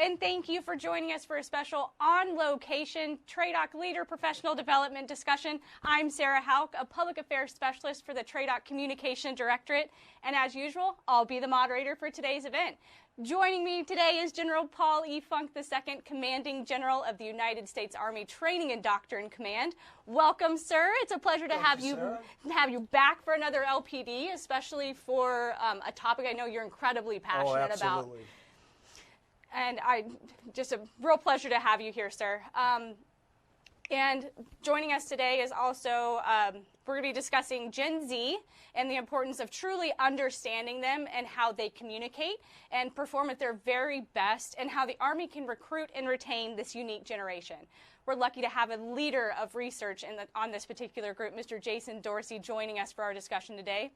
and thank you for joining us for a special on-location TRADOC Leader Professional Development discussion. I'm Sarah Hauk, a Public Affairs Specialist for the TRADOC Communication Directorate, and as usual, I'll be the moderator for today's event. Joining me today is General Paul E. Funk II, Commanding General of the United States Army Training and Doctrine Command. Welcome, sir. It's a pleasure to have you back for another LPD, especially for a topic I know you're incredibly passionate about. And just a real pleasure to have you here, sir. And joining us today is also, we're going to be discussing Gen Z and the importance of truly understanding them and how they communicate and perform at their very best, and how the Army can recruit and retain this unique generation. We're lucky to have a leader of research on this particular group, Mr. Jason Dorsey, joining us for our discussion today.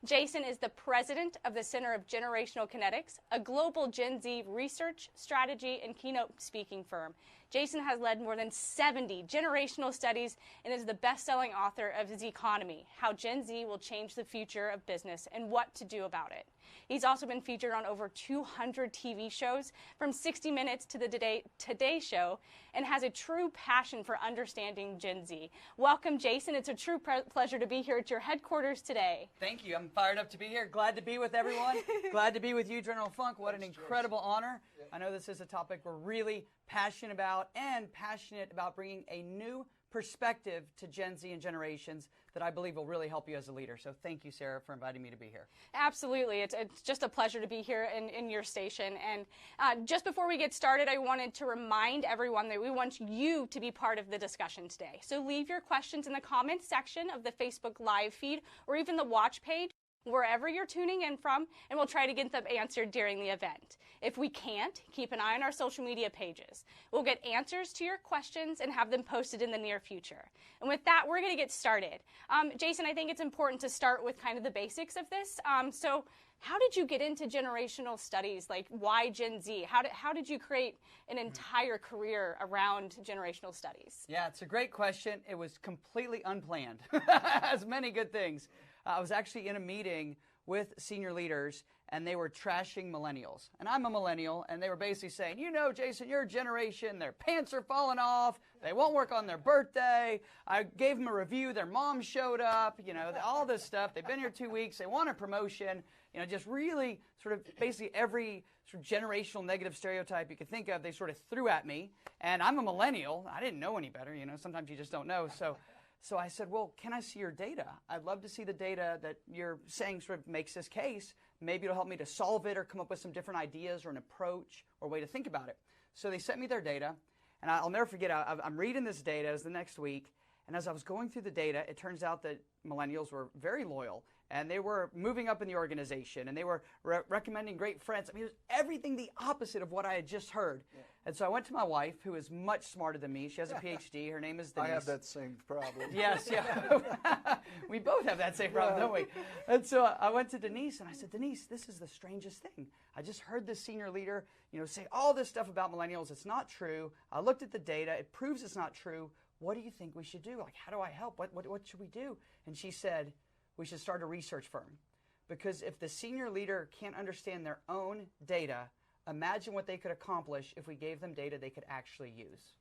Jason is the president of the Center of Generational Kinetics, a global Gen Z research, strategy, and keynote speaking firm. Jason has led more than 70 generational studies and is the best-selling author of The Economy, How Gen Z Will Change the Future of Business and What to Do About It. He's also been featured on over 200 TV shows, from 60 Minutes to the Today Show, and has a true passion for understanding Gen Z. Welcome, Jason. It's a true pleasure to be here at your headquarters today. Thank you. I'm fired up to be here. Glad to be with everyone. Glad to be with you, General Funk. What an incredible honor. I know this is a topic we're really passionate about, and passionate about bringing a new perspective to Gen Z and generations that I believe will really help you as a leader. So thank you, Sarah, for inviting me to be here. Absolutely. It's just a pleasure to be here in your station. And just before we get started, I wanted to remind everyone that we want you to be part of the discussion today. So leave your questions in the comments section of the Facebook Live feed or even the watch page, wherever you're tuning in from, and we'll try to get them answered during the event. If we can't, keep an eye on our social media pages. We'll get answers to your questions and have them posted in the near future. And with that, we're going to get started. Jason, I think it's important to start with kind of the basics of this. So how did you get into generational studies? Like, why Gen Z? How did you create an entire career around generational studies? Yeah, it's a great question. It was completely unplanned, as many good things. I was actually in a meeting with senior leaders, and they were trashing millennials. And I'm a millennial, and they were basically saying, you know, Jason, your generation, their pants are falling off, they won't work on their birthday. I gave them a review, their mom showed up, you know, all this stuff. They've been here 2 weeks, they want a promotion, you know, just really sort of basically every sort of generational negative stereotype you could think of, they sort of threw at me. And I'm a millennial, I didn't know any better, you know, sometimes you just don't know. So I said, well, can I see your data? I'd love to see the data that you're saying sort of makes this case. Maybe it'll help me to solve it or come up with some different ideas or an approach or way to think about it. So they sent me their data, and I'll never forget, I'm reading this data as the next week, and as I was going through the data, it turns out that millennials were very loyal, and they were moving up in the organization, and they were recommending great friends. I mean, it was everything the opposite of what I had just heard. Yeah. And so I went to my wife, who is much smarter than me. She has a PhD. Her name is Denise. I have that same problem. Yes, yeah. We both have that same problem, don't we? And so I went to Denise, and I said, Denise, this is the strangest thing. I just heard this senior leader, you know, say all this stuff about millennials. It's not true. I looked at the data. It proves it's not true. What do you think we should do? Like, how do I help? What should we do? And she said, we should start a research firm. Because if the senior leader can't understand their own data, imagine what they could accomplish if we gave them data they could actually use.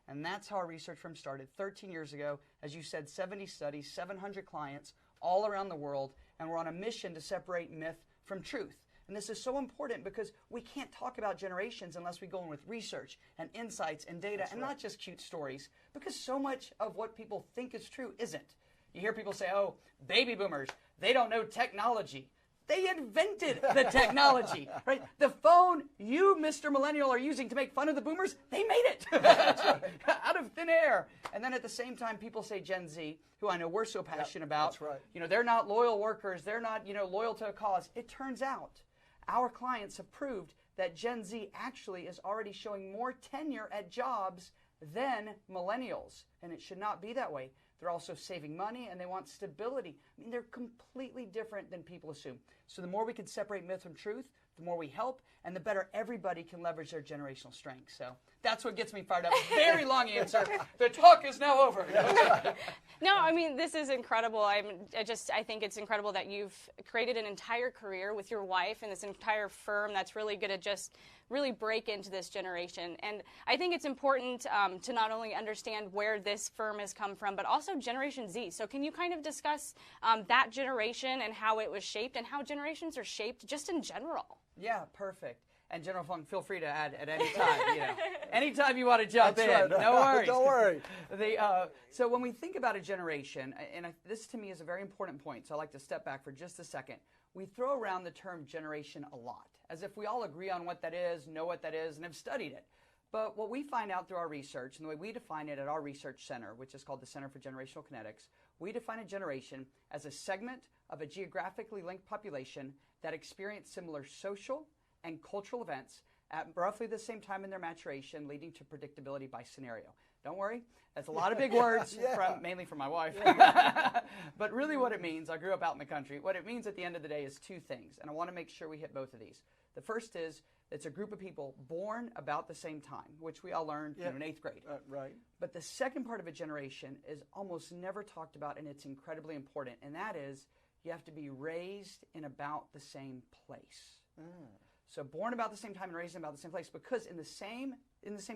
And that's how our research firm started 13 years ago. As you said, 70 studies, 700 clients all around the world, and we're on a mission to separate myth from truth. And this is so important because we can't talk about generations unless we go in with research and insights and data. That's and right. Not just cute stories, because so much of what people think is true isn't. You hear people say, oh, baby boomers, they don't know technology. They invented the technology, right? The phone you, Mr. Millennial, are using to make fun of the boomers, they made it out of thin air. And then at the same time, people say Gen Z, who I know we're so passionate about. That's right. You know, they're not loyal workers. They're not, you know, loyal to a cause. It turns out our clients have proved that Gen Z actually is already showing more tenure at jobs than millennials. And it should not be that way. They're also saving money, and they want stability. I mean, they're completely different than people assume. So the more we can separate myth from truth, the more we help, and the better everybody can leverage their generational strengths. So that's what gets me fired up. Very long answer. The talk is now over. No, I mean, this is incredible. I think it's incredible that you've created an entire career with your wife and this entire firm that's really going to just really break into this generation. And I think it's important to not only understand where this firm has come from, but also Generation Z. So can you kind of discuss that generation and how it was shaped and how generations are shaped just in general? Yeah, perfect. And General Funk, feel free to add at any time. Anytime you want to jump in, right. no worries. Don't worry. So when we think about a generation, and this to me is a very important point, so I'd like to step back for just a second. We throw around the term generation a lot, as if we all agree on what that is, know what that is, and have studied it. But what we find out through our research, and the way we define it at our research center, which is called the Center for Generational Kinetics, we define a generation as a segment of a geographically linked population that experience similar social and cultural events at roughly the same time in their maturation, leading to predictability by scenario. Don't worry, that's a lot of big words, mainly from my wife. But really what it means, I grew up out in the country, what it means at the end of the day is two things, and I want to make sure we hit both of these. The first is it's a group of people born about the same time, which we all learned in 8th grade. Right. But the second part of a generation is almost never talked about, and it's incredibly important, and that is you have to be raised in about the same place. So born about the same time and raised in about the same place, because in the same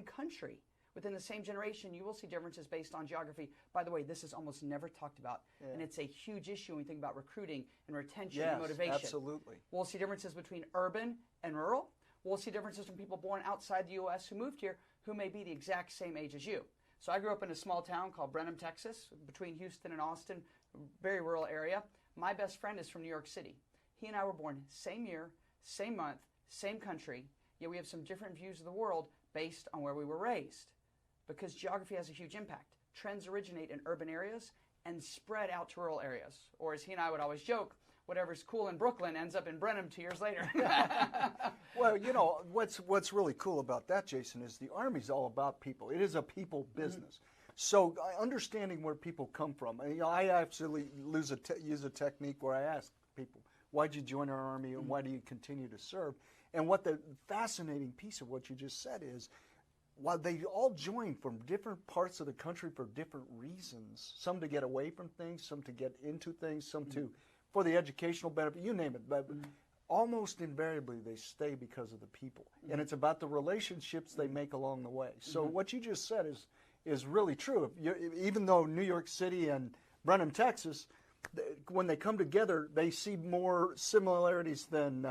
country, within the same generation, you will see differences based on geography. By the way, this is almost never talked about, and it's a huge issue when we think about recruiting and retention and motivation. Absolutely. We'll see differences between urban and rural. We'll see differences from people born outside the U.S. who moved here who may be the exact same age as you. So I grew up in a small town called Brenham, Texas, between Houston and Austin, very rural area. My best friend is from New York City. He and I were born same year, same month, same country, yet we have some different views of the world based on where we were raised. Because geography has a huge impact. Trends originate in urban areas and spread out to rural areas. Or as he and I would always joke, whatever's cool in Brooklyn ends up in Brenham 2 years later. Well, what's really cool about that, Jason, is the Army's all about people. It is a people business. So understanding where people come from. I absolutely use a technique where I ask people, why'd you join our Army and why do you continue to serve? And what the fascinating piece of what you just said is, while they all join from different parts of the country for different reasons, some to get away from things, some to get into things, some to for the educational benefit, you name it, but almost invariably they stay because of the people. And it's about the relationships they make along the way. So what you just said is really true. Even though New York City and Brenham, Texas, when they come together, they see more similarities than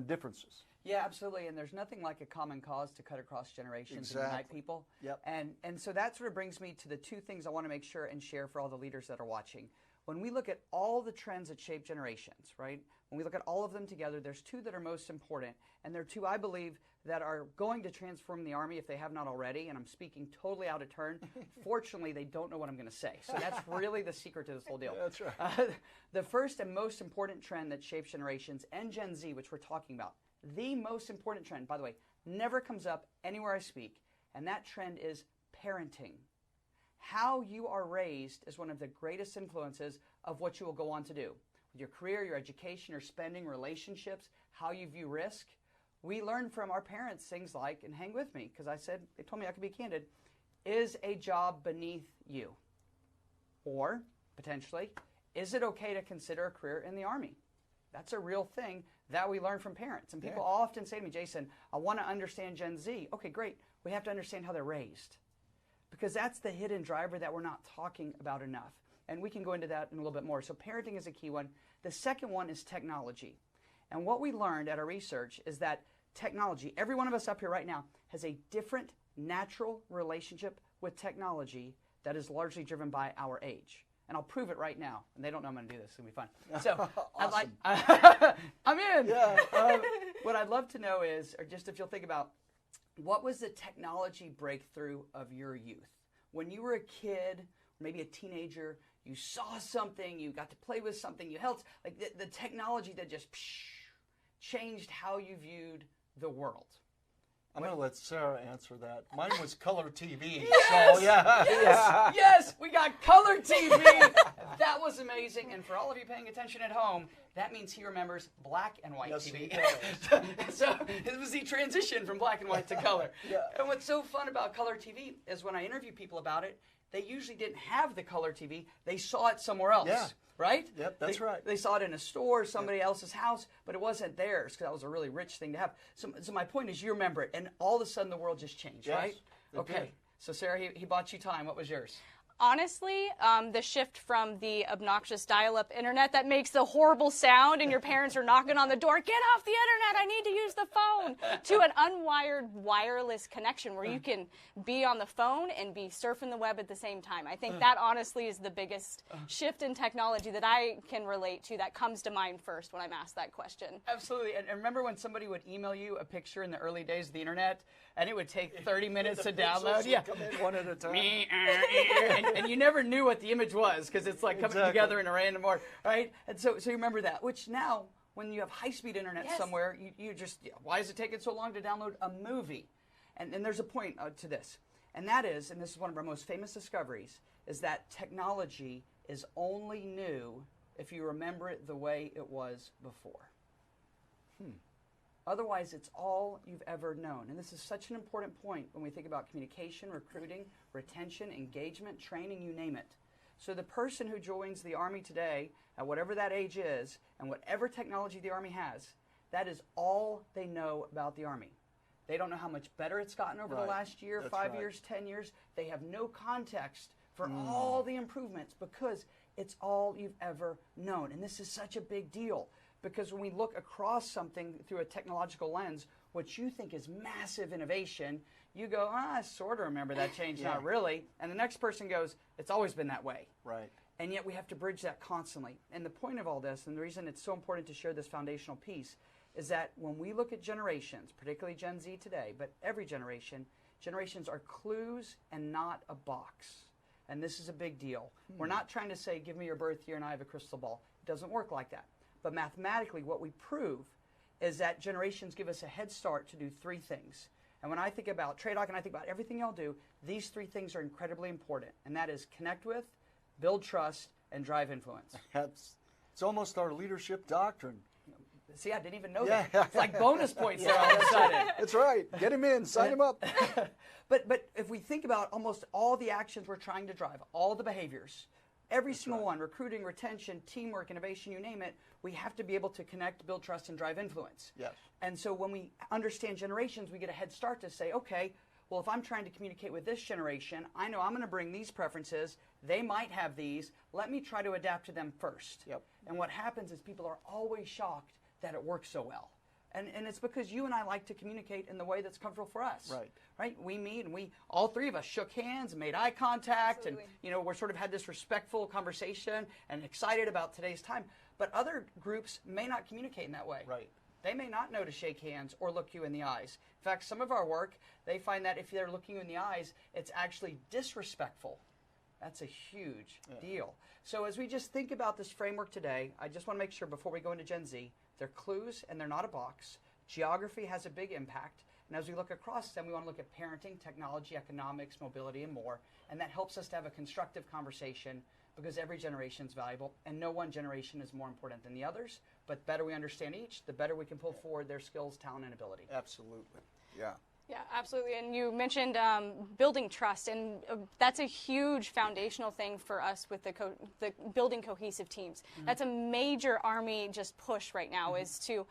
differences. Yeah, absolutely, and there's nothing like a common cause to cut across generations and unite people. Yep. And so that sort of brings me to the two things I want to make sure and share for all the leaders that are watching. When we look at all the trends that shape generations, right, when we look at all of them together, there's two that are most important, and there are two, I believe, that are going to transform the Army if they have not already, and I'm speaking totally out of turn. Fortunately, they don't know what I'm going to say, so that's really the secret to this whole deal. That's right. The first and most important trend that shapes generations, and Gen Z, which we're talking about, the most important trend, by the way, never comes up anywhere I speak, and that trend is parenting. How you are raised is one of the greatest influences of what you will go on to do. With your career, your education, your spending, relationships, how you view risk. We learn from our parents things like, and hang with me, because they told me I could be candid, is a job beneath you? Or, potentially, is it okay to consider a career in the Army? That's a real thing that we learn from parents. And people often say to me, Jason, I want to understand Gen Z. Okay, great. We have to understand how they're raised. Because that's the hidden driver that we're not talking about enough. And we can go into that in a little bit more. So parenting is a key one. The second one is technology. And what we learned at our research is that technology, every one of us up here right now, has a different natural relationship with technology that is largely driven by our age. And I'll prove it right now. And they don't know I'm going to do this. It's going to be fun. So awesome. I'm in. Yeah. What I'd love to know is, or just if you'll think about, what was the technology breakthrough of your youth? When you were a kid, maybe a teenager, you saw something, you got to play with something, you held, like the technology that just changed how you viewed the world. I'm going to let Sarah answer that. Mine was color TV. Yes! So, yeah. Yes! We got color TV! That was amazing. And for all of you paying attention at home, that means he remembers black and white TV. So it was the transition from black and white to color. And what's so fun about color TV is when I interview people about it, they usually didn't have the color TV. They saw it somewhere else. Yeah. Right? Yep, that's right. They saw it in a store, somebody else's house, but it wasn't theirs because that was a really rich thing to have. So my point is, you remember it, and all of a sudden the world just changed, Yes, right? it Okay. did. So Sarah, he bought you time. What was yours? Honestly, the shift from the obnoxious dial-up internet that makes the horrible sound and your parents are knocking on the door, get off the internet, I need to use the phone, to an unwired wireless connection where you can be on the phone and be surfing the web at the same time. I think that honestly is the biggest shift in technology that I can relate to, that comes to mind first when I'm asked that question. Absolutely. And remember when somebody would email you a picture in the early days of the internet, and it would take 30 minutes to download? Yeah, come in one at a time. And you never knew what the image was because it's like coming together in a random order, right? And so you remember that, which now, when you have high-speed internet somewhere, you just, why is it taking so long to download a movie? And there's a point to this, and that is, and this is one of our most famous discoveries, is that technology is only new if you remember it the way it was before. Otherwise, it's all you've ever known. And this is such an important point when we think about communication, recruiting, retention, engagement, training, you name it. So the person who joins the Army today, at whatever that age is, and whatever technology the Army has, that is all they know about the Army. They don't know how much better it's gotten over the last year, That's 5 right. years, 10 years. They have no context for all the improvements because it's all you've ever known. And this is such a big deal. Because when we look across something through a technological lens, what you think is massive innovation, you go, I sort of remember that change, not really. And the next person goes, it's always been that way. Right. And yet we have to bridge that constantly. And the point of all this, and the reason it's so important to share this foundational piece, is that when we look at generations, particularly Gen Z today, but every generation, generations are clues and not a box. And this is a big deal. We're not trying to say, give me your birth year and I have a crystal ball. It doesn't work like that. But mathematically, what we prove is that generations give us a head start to do three things. And when I think about TRADOC and I think about everything y'all do, these three things are incredibly important. And that is connect with, build trust, and drive influence. It's almost our leadership doctrine. See, I didn't even know that. It's like bonus points there all of a sudden. That's right. Get him in. Sign him up. But if we think about almost all the actions we're trying to drive, all the behaviors, every single one, recruiting, retention, teamwork, innovation, you name it, we have to be able to connect, build trust, and drive influence. Yes. And so when we understand generations, we get a head start to say, okay, well, if I'm trying to communicate with this generation, I know I'm going to bring these preferences. They might have these. Let me try to adapt to them first. Yep. And what happens is people are always shocked that it works so well. And it's because you and I like to communicate in the way that's comfortable for us. Right. Right? We meet and all three of us shook hands and made eye contact. Absolutely. And, we're sort of had this respectful conversation and excited about today's time. But other groups may not communicate in that way. Right. They may not know to shake hands or look you in the eyes. In fact, some of our work, they find that if they're looking you in the eyes, it's actually disrespectful. That's a huge deal. So as we just think about this framework today, I just want to make sure before we go into Gen Z, they're clues and they're not a box. Geography has a big impact. And as we look across them, we want to look at parenting, technology, economics, mobility, and more. And that helps us to have a constructive conversation because every generation is valuable and no one generation is more important than the others. But the better we understand each, the better we can pull forward their skills, talent, and ability. Absolutely. Yeah. Yeah, absolutely. And you mentioned building trust, and that's a huge foundational thing for us with the building cohesive teams. That's a major Army just push right now is to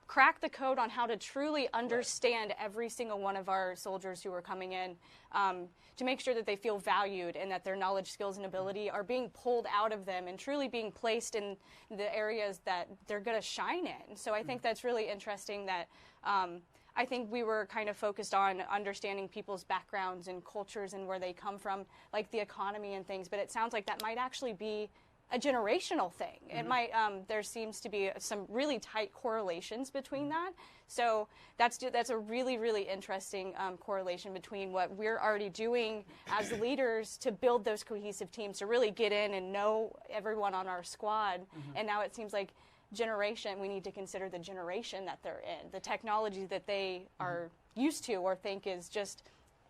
crack the code on how to truly understand every single one of our soldiers who are coming in, to make sure that they feel valued and that their knowledge, skills, and ability are being pulled out of them and truly being placed in the areas that they're going to shine in. So I think that's really interesting that I think we were kind of focused on understanding people's backgrounds and cultures and where they come from, like the economy and things, but it sounds like that might actually be a generational thing. It might, there seems to be some really tight correlations between that. So that's a really, really interesting correlation between what we're already doing as leaders to build those cohesive teams, to really get in and know everyone on our squad. And now it seems like we need to consider the generation that they're in, the technology that they are used to or think is just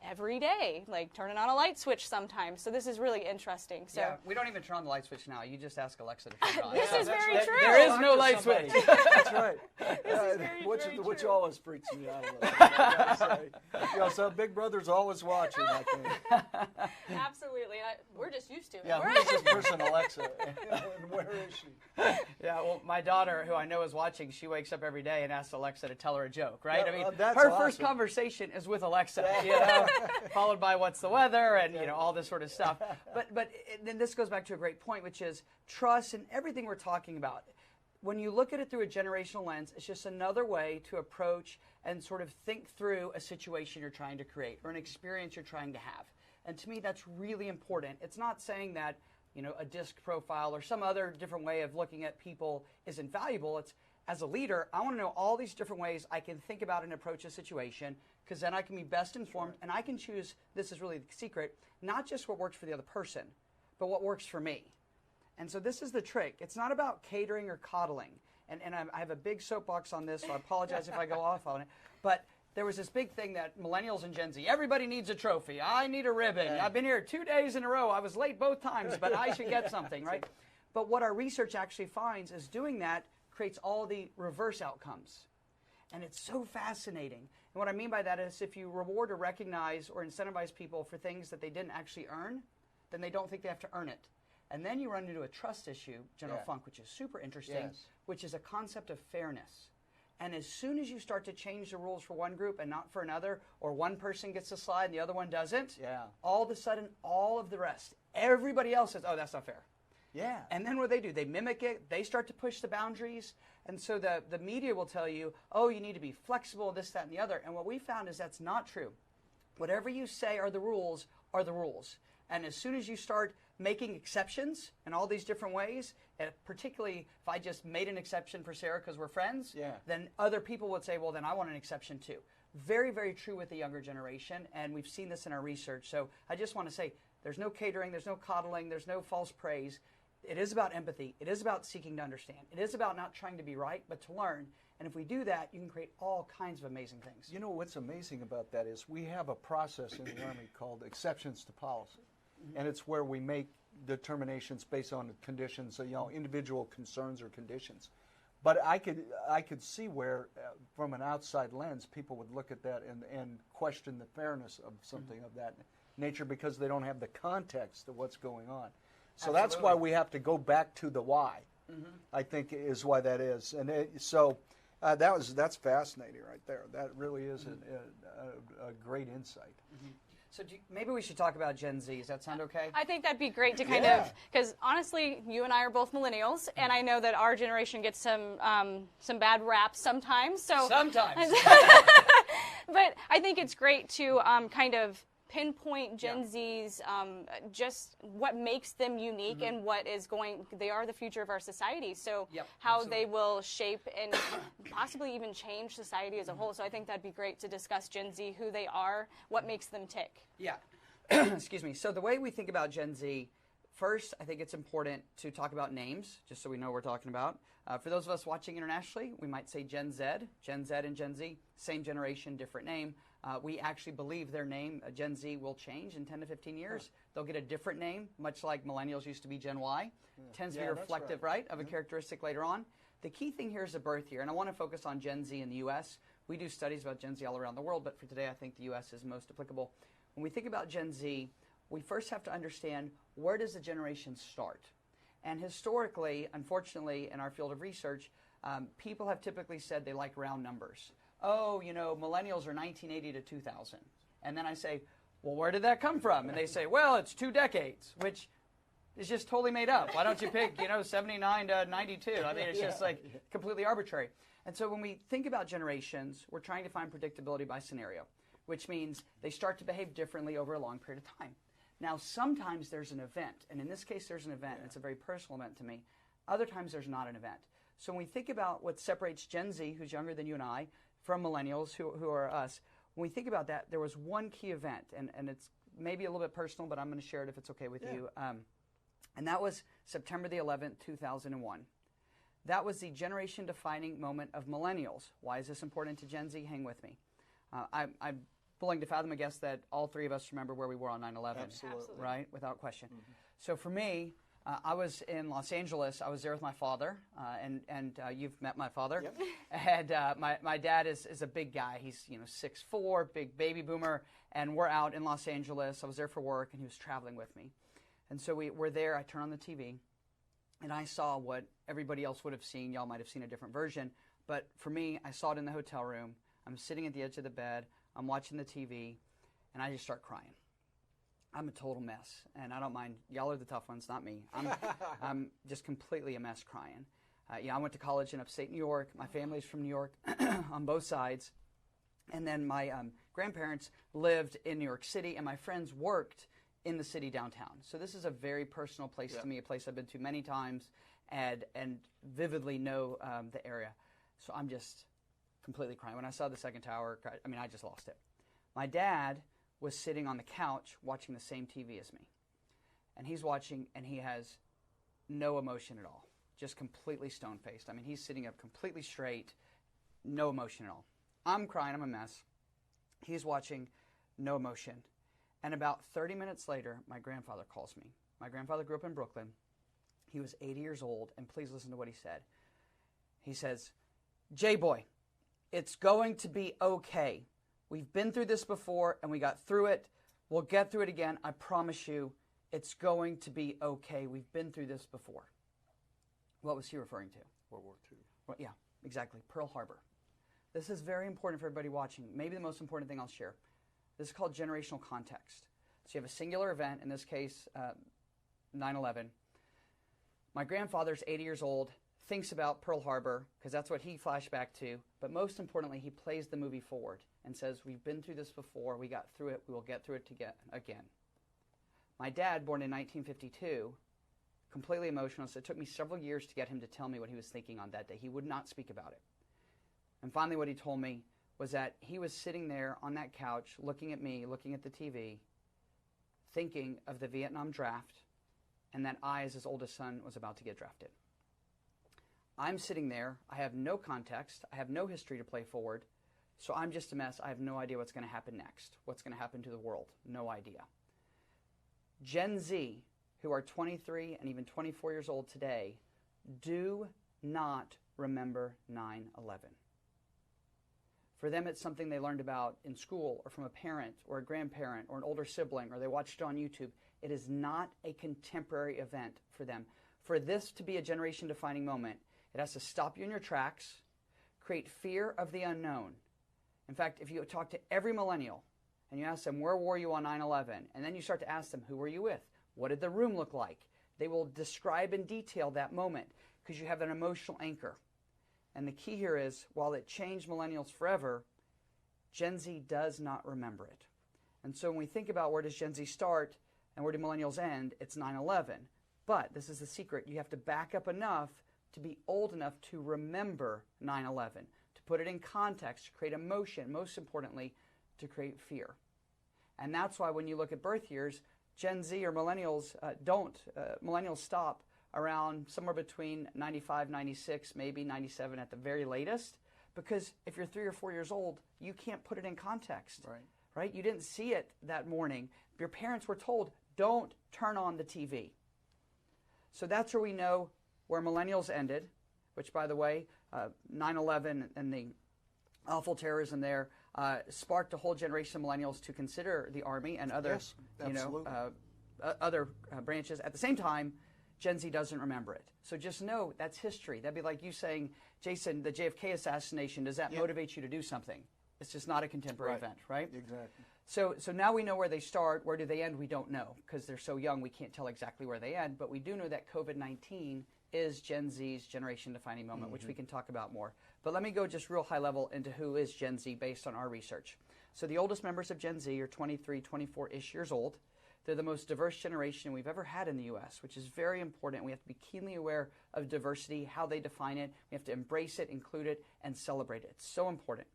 every day, like turning on a light switch sometimes. So this is really interesting. So yeah, we don't even turn on the light switch now. You just ask Alexa to turn it on. This is very true. There is no light switch. That's right. Which always freaks me out a little bit, I gotta say. So Big Brother's always watching, I think. Absolutely. We're just used to it. Yeah, who is this person, Alexa? And where is she? Yeah, well, my daughter, who I know is watching, she wakes up every day and asks Alexa to tell her a joke, right? Yeah, I mean, that's her awesome. first conversation is with Alexa, you know, followed by what's the weather and, you know, all this sort of stuff. But then this goes back to a great point, which is trust in everything we're talking about. When you look at it through a generational lens, it's just another way to approach and sort of think through a situation you're trying to create or an experience you're trying to have. And to me, that's really important. It's not saying that, you know, a disc profile or some other different way of looking at people is invaluable. It's, as a leader, I want to know all these different ways I can think about and approach a situation, because then I can be best informed and I can choose, this is really the secret, not just what works for the other person, but what works for me. And so this is the trick. It's not about catering or coddling. And I have a big soapbox on this, so I apologize if I go off on it. But there was this big thing that millennials and Gen Z, everybody needs a trophy. I need a ribbon. I've been here 2 days in a row. I was late both times, but I should get something, right? But what our research actually finds is doing that creates all the reverse outcomes. And it's so fascinating. And what I mean by that is if you reward or recognize or incentivize people for things that they didn't actually earn, then they don't think they have to earn it. And then you run into a trust issue, General Funk, which is super interesting, which is a concept of fairness. And as soon as you start to change the rules for one group and not for another, or one person gets a slide and the other one doesn't, all of a sudden, all of the rest, everybody else says, oh, that's not fair. Yeah. And then what do? They mimic it. They start to push the boundaries. And so the media will tell you, oh, you need to be flexible, this, that, and the other. And what we found is that's not true. Whatever you say are the rules are the rules. And as soon as you start making exceptions in all these different ways, particularly if I just made an exception for Sarah because we're friends, then other people would say, well, then I want an exception too. Very, very true with the younger generation, and we've seen this in our research. So I just want to say there's no catering, there's no coddling, there's no false praise. It is about empathy. It is about seeking to understand. It is about not trying to be right, but to learn. And if we do that, you can create all kinds of amazing things. You know what's amazing about that is we have a process in the Army called exceptions to policy. And it's where we make determinations based on conditions, you know, individual concerns or conditions. But I could see where, from an outside lens, people would look at that and question the fairness of something of that nature because they don't have the context of what's going on. So that's why we have to go back to the why, I think is why that is. And that's fascinating right there. That really is a great insight. So maybe we should talk about Gen Z. Does that sound okay? I think that'd be great to kind of, because honestly, you and I are both millennials, and I know that our generation gets some bad raps sometimes. So sometimes. But I think it's great to kind of pinpoint Gen Z's just what makes them unique and what is they are the future of our society. So how they will shape and possibly even change society as a whole. So I think that'd be great to discuss Gen Z, who they are, what makes them tick. Yeah. Excuse me. So the way we think about Gen Z, first, I think it's important to talk about names, just so we know what we're talking about. For those of us watching internationally, we might say Gen Z and Gen Z, same generation, different name. We actually believe their name, Gen Z, will change in 10 to 15 years. They'll get a different name, much like millennials used to be Gen Y. Tends to be reflective, right, of a characteristic later on. The key thing here is the birth year, and I want to focus on Gen Z in the U.S. We do studies about Gen Z all around the world, but for today I think the U.S. is most applicable. When we think about Gen Z, we first have to understand where does the generation start? And historically, unfortunately, in our field of research, people have typically said they like round numbers. Oh, you know, millennials are 1980 to 2000. And then I say, well, where did that come from? And they say, well, it's 2 decades, which is just totally made up. Why don't you pick, 79 to 92? I mean, it's just like completely arbitrary. And so when we think about generations, we're trying to find predictability by scenario, which means they start to behave differently over a long period of time. Now, sometimes there's an event, and in this case, there's an event. It's a very personal event to me. Other times, there's not an event. So when we think about what separates Gen Z, who's younger than you and I, from millennials, who are us, when we think about that, there was one key event, and it's maybe a little bit personal, but I'm going to share it if it's okay with you. And that was September the 11th, 2001. That was the generation-defining moment of millennials. Why is this important to Gen Z? Hang with me. I willing to fathom, I guess, that all three of us remember where we were on 9/11. Absolutely. Right? Without question. So for me, I was in Los Angeles. I was there with my father, and you've met my father. Yep. And my dad is a big guy. He's 6'4", big baby boomer, and we're out in Los Angeles. I was there for work, and he was traveling with me. And so we're there. I turn on the TV, and I saw what everybody else would have seen. Y'all might have seen a different version, but for me, I saw it in the hotel room. I'm sitting at the edge of the bed. I'm watching the TV, and I just start crying. I'm a total mess, and I don't mind. Y'all are the tough ones, not me. I'm just completely a mess crying. I went to college in upstate New York. My family's from New York on both sides. And then my grandparents lived in New York City, and my friends worked in the city downtown. So this is a very personal place to me, a place I've been to many times and vividly know the area. So I'm just completely crying. When I saw the second tower, I just lost it. My dad was sitting on the couch watching the same TV as me. And he's watching, and he has no emotion at all, just completely stone-faced. He's sitting up completely straight, no emotion at all. I'm crying, I'm a mess. He's watching, no emotion. And about 30 minutes later, my grandfather calls me. My grandfather grew up in Brooklyn. He was 80 years old, and please listen to what he said. He says, "J-Boy, it's going to be okay. We've been through this before, and we got through it. We'll get through it again. I promise you, it's going to be okay. We've been through this before." What was he referring to? World War II. Well, yeah, exactly. Pearl Harbor. This is very important for everybody watching. Maybe the most important thing I'll share. This is called generational context. So you have a singular event, in this case, 9/11. My grandfather's 80 years old, thinks about Pearl Harbor, because that's what he flashed back to, but most importantly, he plays the movie forward and says, we've been through this before, we got through it, we will get through it again. My dad, born in 1952, completely emotional, so it took me several years to get him to tell me what he was thinking on that day. He would not speak about it. And finally what he told me was that he was sitting there on that couch, looking at me, looking at the TV, thinking of the Vietnam draft, and that I, as his oldest son, was about to get drafted. I'm sitting there, I have no context, I have no history to play forward, so I'm just a mess. I have no idea what's going to happen next, what's going to happen to the world, no idea. Gen Z, who are 23 and even 24 years old today, do not remember 9/11. For them, it's something they learned about in school or from a parent or a grandparent or an older sibling, or they watched it on YouTube. It is not a contemporary event for them. For this to be a generation-defining moment, it has to stop you in your tracks, create fear of the unknown. In fact, if you talk to every millennial and you ask them, where were you on 9/11? And then you start to ask them, who were you with? What did the room look like? They will describe in detail that moment because you have an emotional anchor. And the key here is, while it changed millennials forever, Gen Z does not remember it. And so when we think about where does Gen Z start and where do millennials end, it's 9/11. But this is the secret. You have to back up enough to be old enough to remember 9/11, to put it in context, to create emotion, most importantly, to create fear. And that's why when you look at birth years, Gen Z or millennials millennials stop around somewhere between 95, 96, maybe 97 at the very latest, because if you're 3 or 4 years old, you can't put it in context. Right? You didn't see it that morning. Your parents were told, don't turn on the TV. So that's where we know where millennials ended, which, by the way, 9/11 and the awful terrorism there sparked a whole generation of millennials to consider the Army and other, other branches. At the same time, Gen Z doesn't remember it. So just know that's history. That'd be like you saying, Jason, the JFK assassination, does that motivate you to do something? It's just not a contemporary event, right? Exactly. So now we know where they start. Where do they end? We don't know because they're so young we can't tell exactly where they end. But we do know that COVID-19 is Gen Z's generation-defining moment, which we can talk about more. But let me go just real high level into who is Gen Z based on our research. So the oldest members of Gen Z are 23, 24-ish years old. They're the most diverse generation we've ever had in the U.S., which is very important. We have to be keenly aware of diversity, how they define it. We have to embrace it, include it, and celebrate it. It's so important.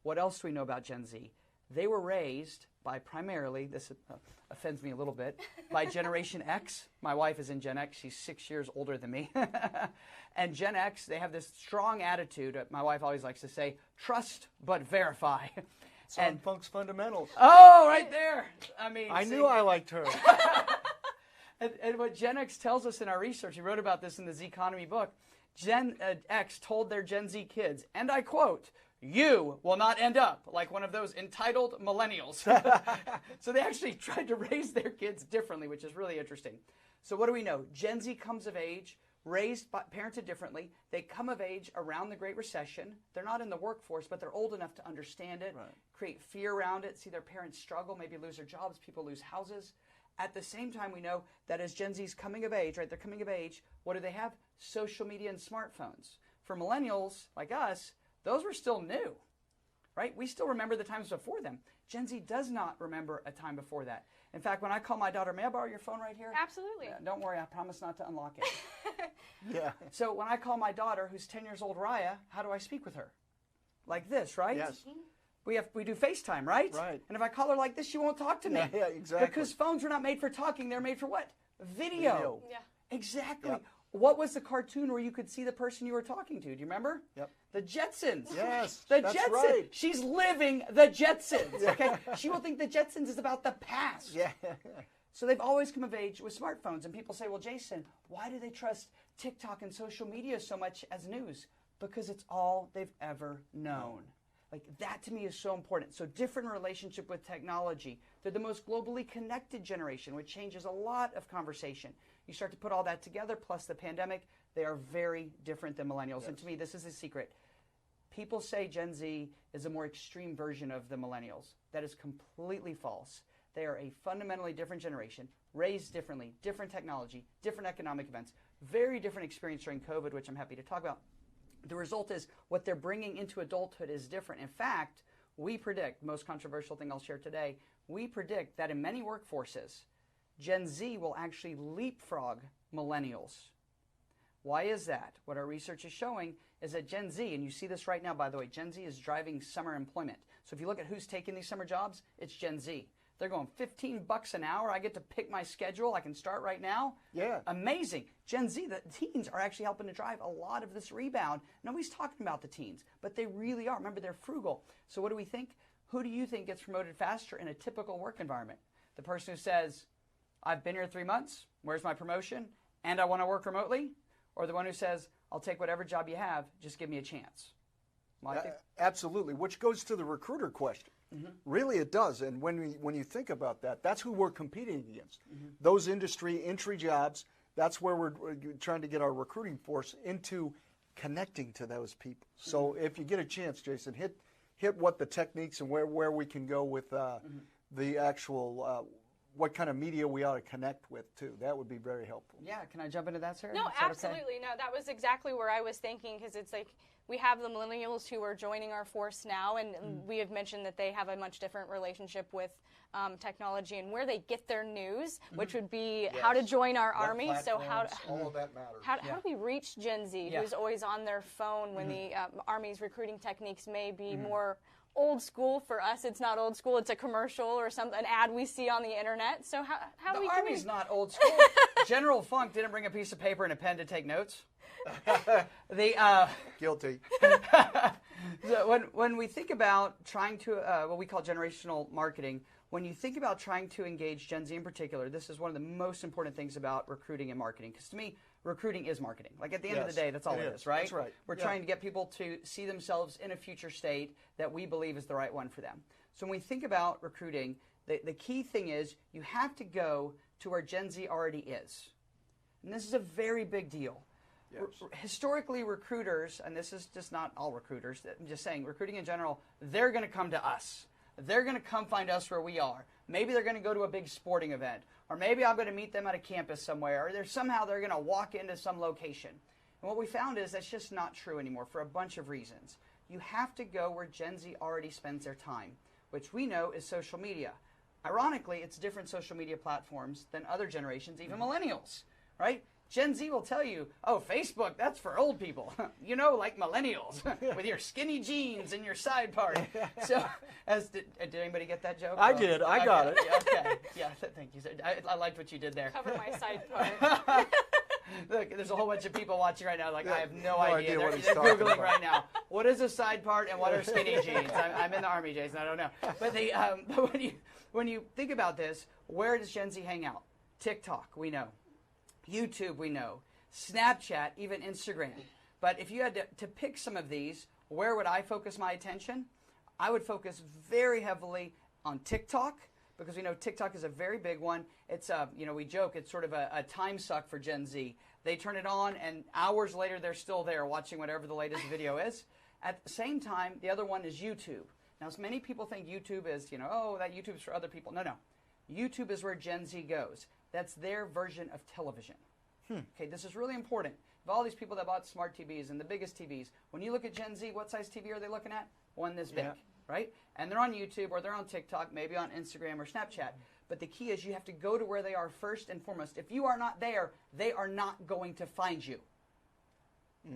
What else do we know about Gen Z? They were raised by primarily, this offends me a little bit, by Generation X. My wife is in Gen X. She's 6 years older than me. And Gen X, they have this strong attitude, my wife always likes to say, trust but verify. It's on Funk's Fundamentals. Oh, right there. I mean, I knew I liked her. And what Gen X tells us in our research, he wrote about this in the Z Economy book, Gen X told their Gen Z kids, and I quote, "You will not end up like one of those entitled millennials." So they actually tried to raise their kids differently, which is really interesting. So what do we know? Gen Z comes of age, parented differently. They come of age around the Great Recession. They're not in the workforce, but they're old enough to understand it, create fear around it, see their parents struggle, maybe lose their jobs, people lose houses. At the same time, we know that as Gen Z's coming of age, right, they're coming of age, what do they have? Social media and smartphones. For millennials like us, those were still new, right? We still remember the times before them. Gen Z does not remember a time before that. In fact, when I call my daughter, may I borrow your phone right here? Absolutely. Don't worry, I promise not to unlock it. Yeah. So when I call my daughter, who's 10 years old, Raya, how do I speak with her? Like this, right? Yes. We do FaceTime, right? Right. And if I call her like this, she won't talk to me. Yeah, exactly. Because phones were not made for talking, they're made for what? Video. Yeah. Exactly. Yep. What was the cartoon where you could see the person you were talking to? Do you remember? Yep. The Jetsons. Yes, The that's Jetsons. right. She's living the Jetsons. Okay. She will think the Jetsons is about the past. Yeah. So they've always come of age with smartphones. And people say, well, Jason, why do they trust TikTok and social media so much as news? Because it's all they've ever known. Like, that to me is so important. So different relationship with technology. They're the most globally connected generation, which changes a lot of conversation. You start to put all that together, plus the pandemic, they are very different than millennials. Yes. And to me, this is the secret. People say Gen Z is a more extreme version of the millennials. That is completely false. They are a fundamentally different generation, raised differently, different technology, different economic events, very different experience during COVID, which I'm happy to talk about. The result is what they're bringing into adulthood is different. In fact, we predict, most controversial thing I'll share today, we predict that in many workforces, Gen Z will actually leapfrog millennials. Why is that? What our research is showing is that Gen Z, and you see this right now, by the way, Gen Z is driving summer employment. So if you look at who's taking these summer jobs, it's Gen Z. They're going $15 an hour. I get to pick my schedule. I can start right now. Yeah. Amazing. Gen Z, the teens are actually helping to drive a lot of this rebound. Nobody's talking about the teens, but they really are. Remember, they're frugal. So what do we think? Who do you think gets promoted faster in a typical work environment? The person who says, I've been here 3 months, where's my promotion, and I want to work remotely? Or the one who says, I'll take whatever job you have, just give me a chance? Well, I think absolutely, which goes to the recruiter question. Mm-hmm. Really, it does. And when you think about that, that's who we're competing against. Mm-hmm. Those industry entry jobs, that's where we're trying to get our recruiting force into connecting to those people. So if you get a chance, Jason, hit what the techniques and where we can go with the actual what kind of media we ought to connect with, too. That would be very helpful. Yeah, can I jump into that, Sarah? No, Is that absolutely. okay? No, that was exactly where I was thinking, because it's like we have the millennials who are joining our force now, and we have mentioned that they have a much different relationship with technology and where they get their news, which would be how to join our army. So all of that matters. How do we reach Gen Z, who's always on their phone when the Army's recruiting techniques may be more old school? For us, it's not old school. It's a commercial or an ad we see on the internet. So how the we Army's not old school. General Funk didn't bring a piece of paper and a pen to take notes. Guilty. So when we think about trying to what we call generational marketing, when you think about trying to engage Gen Z in particular, this is one of the most important things about recruiting and marketing. Because to me, recruiting is marketing. Like at the end of the day, that's all it is, right? That's right. We're trying to get people to see themselves in a future state that we believe is the right one for them. So when we think about recruiting, the key thing is you have to go to where Gen Z already is. And this is a very big deal. Yes. Historically, recruiters, and this is just not all recruiters, I'm just saying recruiting in general, they're going to come to us. They're going to come find us where we are. Maybe they're going to go to a big sporting event, or maybe I'm going to meet them at a campus somewhere, or somehow they're going to walk into some location. And what we found is that's just not true anymore for a bunch of reasons. You have to go where Gen Z already spends their time, which we know is social media. Ironically, it's different social media platforms than other generations, even millennials, right? Gen Z will tell you, oh, Facebook, that's for old people. You know, like millennials with your skinny jeans and your side part. So, did anybody get that joke? I did. I got it. Okay. Yeah, thank you. I liked what you did there. cover my side part? Look, there's a whole bunch of people watching right now. Like, I have no idea idea. what he's They're talking Googling about. right now. What is a side part and what are skinny jeans? I'm in the Army, Jason. I don't know. But when you think about this, where does Gen Z hang out? TikTok, we know. YouTube, we know. Snapchat, even Instagram. But if you had to pick some of these, where would I focus my attention? I would focus very heavily on TikTok, because we know TikTok is a very big one. It's we joke, it's sort of a time suck for Gen Z. They turn it on, and hours later, they're still there watching whatever the latest video is. At the same time, the other one is YouTube. Now, so many people think YouTube is, oh, that YouTube's for other people. No, no. YouTube is where Gen Z goes. That's their version of television. Okay, this is really important. Of all these people that bought smart TVs and the biggest TVs, when you look at Gen Z, what size TV are they looking at? One this big, right? And they're on YouTube or they're on TikTok, maybe on Instagram or Snapchat. But the key is you have to go to where they are first and foremost. If you are not there, they are not going to find you.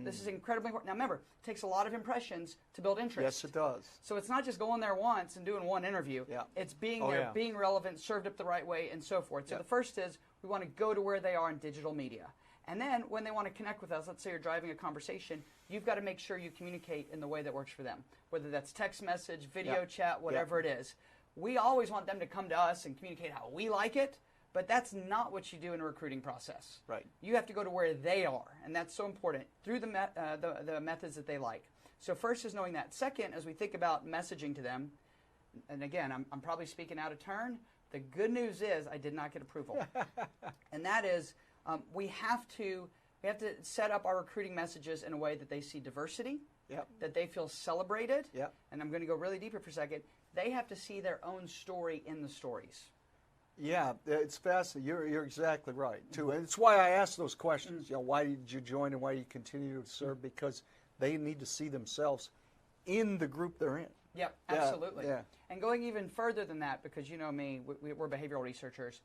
This is incredibly important. Now remember, it takes a lot of impressions to build interest. Yes, it does. So it's not just going there once and doing one interview. Yeah. It's being there, being relevant, served up the right way, and so forth. So the first is we want to go to where they are in digital media. And then when they want to connect with us, let's say you're driving a conversation, you've got to make sure you communicate in the way that works for them, whether that's text message, video chat, whatever it is. We always want them to come to us and communicate how we like it, but that's not what you do in a recruiting process. Right. You have to go to where they are, and that's so important, through the methods that they like. So first is knowing that. Second, as we think about messaging to them, and again, I'm probably speaking out of turn, the good news is I did not get approval. And that is we have to set up our recruiting messages in a way that they see diversity, that they feel celebrated, and I'm going to go really deeper for a second. They have to see their own story in the stories. Yeah, it's fascinating. You're exactly right, too. And it's why I ask those questions. Why did you join and why do you continue to serve? Because they need to see themselves in the group they're in. Yep, absolutely. Yeah. And going even further than that, because you know me, we're behavioral researchers,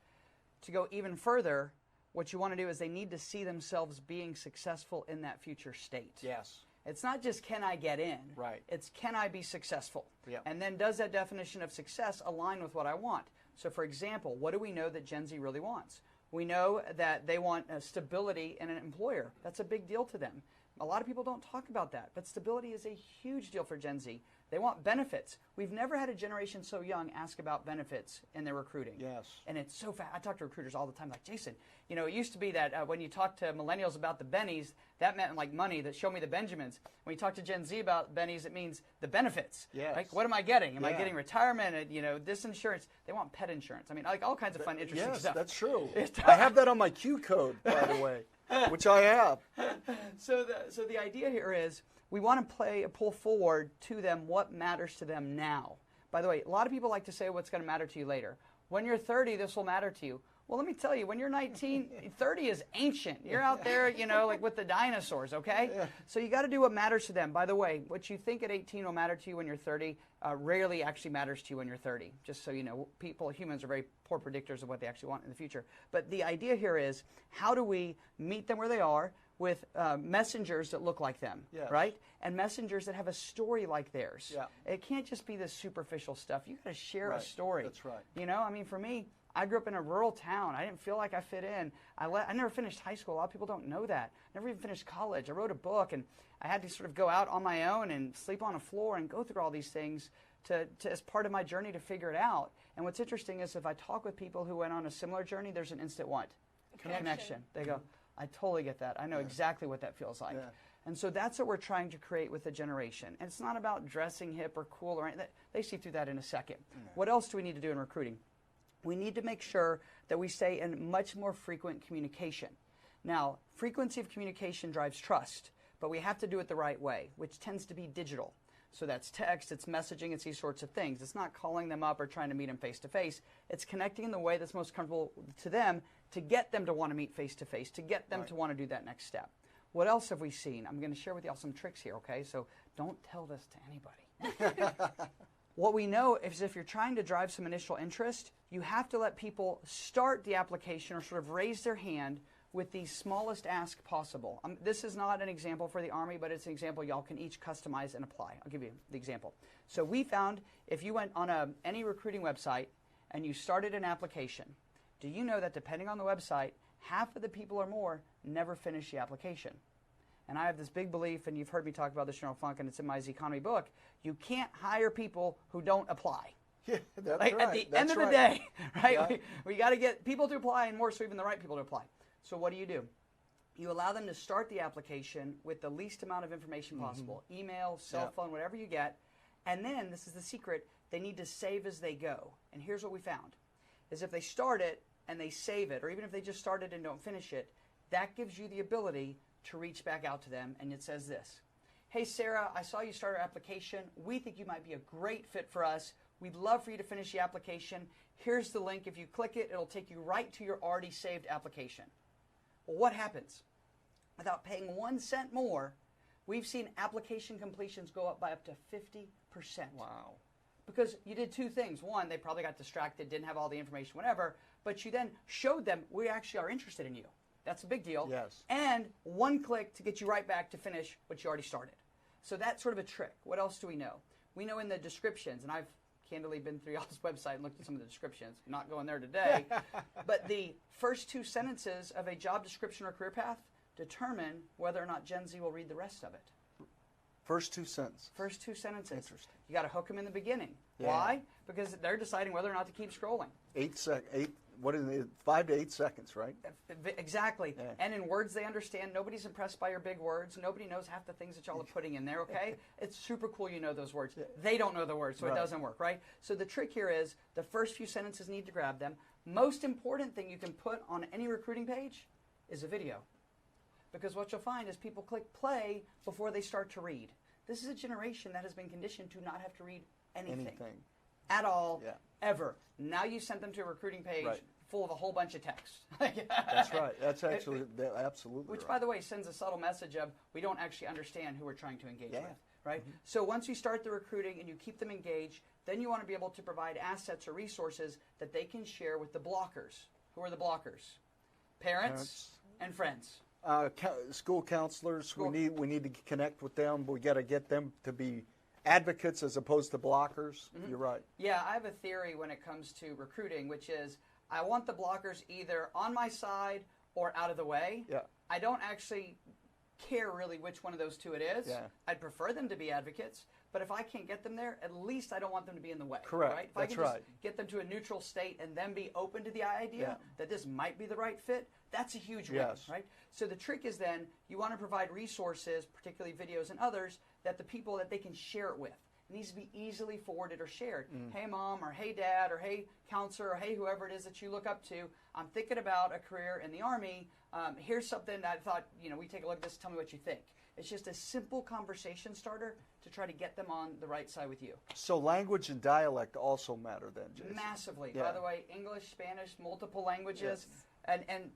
to go even further, what you want to do is they need to see themselves being successful in that future state. Yes. It's not just can I get in. Right. It's can I be successful? Yep. And then does that definition of success align with what I want? So for example, what do we know that Gen Z really wants? We know that they want stability in an employer. That's a big deal to them. A lot of people don't talk about that, but stability is a huge deal for Gen Z. They want benefits. We've never had a generation so young ask about benefits in their recruiting. Yes. And it's so fast. I talk to recruiters all the time like, Jason, it used to be that when you talk to millennials about the bennies, that meant like money, that show me the Benjamins. When you talk to Gen Z about bennies, it means the benefits. Yes. Like, what am I getting? Am I getting retirement? This insurance. They want pet insurance. I mean, like all kinds of fun, interesting stuff. Yes, that's true. I have that on my Q code, by the way, which I have. So the idea here is we want to pull forward to them what matters to them now. By the way, a lot of people like to say what's going to matter to you later. When you're 30, this will matter to you. Well, let me tell you, when you're 19, 30 is ancient. You're out there, like with the dinosaurs, okay? Yeah. So you got to do what matters to them. By the way, what you think at 18 will matter to you when you're 30 rarely actually matters to you when you're 30. Just so you know, humans are very poor predictors of what they actually want in the future. But the idea here is, how do we meet them where they are with messengers that look like them, right? And messengers that have a story like theirs. Yeah. It can't just be this superficial stuff. You got to share a story. That's right. I mean, for me, I grew up in a rural town. I didn't feel like I fit in. I never finished high school. A lot of people don't know that. Never even finished college. I wrote a book, and I had to sort of go out on my own and sleep on a floor and go through all these things to as part of my journey to figure it out. And what's interesting is if I talk with people who went on a similar journey, there's an instant what? Connection. They go, I totally get that. I know exactly what that feels like. Yeah. And so that's what we're trying to create with the generation. And it's not about dressing hip or cool or anything. They see through that in a second. Yeah. What else do we need to do in recruiting? We need to make sure that we stay in much more frequent communication. Now, frequency of communication drives trust, but we have to do it the right way, which tends to be digital. So that's text, it's messaging, it's these sorts of things. It's not calling them up or trying to meet them face-to-face. It's connecting in the way that's most comfortable to them to get them to want to meet face-to-face, to get them to want to do that next step. What else have we seen? I'm going to share with y'all some tricks here, okay? So don't tell this to anybody. What we know is if you're trying to drive some initial interest, you have to let people start the application or sort of raise their hand with the smallest ask possible. This is not an example for the Army, but it's an example y'all can each customize and apply. I'll give you the example. So we found if you went on any recruiting website and you started an application, do you know that depending on the website, half of the people or more never finish the application. And I have this big belief, and you've heard me talk about this, General Funk, and it's in my Z Economy book, you can't hire people who don't apply. Yeah, that's like, right. At the that's end of right. the day, right? Yeah. We got to get people to apply, and more so even the right people to apply. So what do? You allow them to start the application with the least amount of information possible. Email, cell phone, whatever you get. And then, this is the secret, they need to save as they go. And here's what we found, is if they start it and they save it, or even if they just start it and don't finish it, that gives you the ability to reach back out to them, and it says this. Hey, Sarah, I saw you start our application. We think you might be a great fit for us. We'd love for you to finish the application. Here's the link. If you click it, it'll take you right to your already saved application. Well, what happens? Without paying 1 cent more, we've seen application completions go up by up to 50%. Wow. Because you did two things. One, they probably got distracted, didn't have all the information, whatever, but you then showed them we actually are interested in you. That's a big deal. Yes. And one click to get you right back to finish what you already started. So that's sort of a trick. What else do we know? We know in the descriptions, and I've candidly been through y'all's website and looked at some of the descriptions. I'm not going there today. But the first 2 sentences of a job description or career path determine whether or not Gen Z will read the rest of it. First 2 sentences. First 2 sentences. Interesting. You got to hook them in the beginning. Yeah. Why? Because they're deciding whether or not to keep scrolling. 5 to 8 seconds, right? Exactly. Yeah. And in words they understand. Nobody's impressed by your big words. Nobody knows half the things that y'all are putting in there, okay? It's super cool you know those words. They don't know the words, so Right. it doesn't work, right? So the trick here is the first few sentences need to grab them. Most important thing you can put on any recruiting page is a video. Because what you'll find is people click play before they start to read. This is a generation that has been conditioned to not have to read anything. At all, ever. Now you sent them to a recruiting page full of a whole bunch of text. That's right. That's actually absolutely Which, right. by the way, sends a subtle message of we don't actually understand who we're trying to engage with, right? Mm-hmm. So once you start the recruiting and you keep them engaged, then you want to be able to provide assets or resources that they can share with the blockers. Who are the blockers? Parents. And friends. School counselors, we need to connect with them. We got to get them to be advocates as opposed to blockers. You're right. Yeah, I have a theory when it comes to recruiting, which is I want the blockers either on my side or out of the way. Yeah. I don't actually care really which one of those two it is. Yeah. I'd prefer them to be advocates, but if I can't get them there, at least I don't want them to be in the way. Correct. Right? If That's I can right. just get them to a neutral state and then be open to the idea that this might be the right fit, that's a huge win, right? So the trick is then you want to provide resources, particularly videos and others, that the people that they can share it with. It needs to be easily forwarded or shared. Hey, Mom, or hey, Dad, or hey, counselor, or hey, whoever it is that you look up to, I'm thinking about a career in the Army. Here's something that I thought, we take a look at this, tell me what you think. It's just a simple conversation starter to try to get them on the right side with you. So language and dialect also matter then, Jason? Massively. Yeah. By the way, English, Spanish, multiple languages. And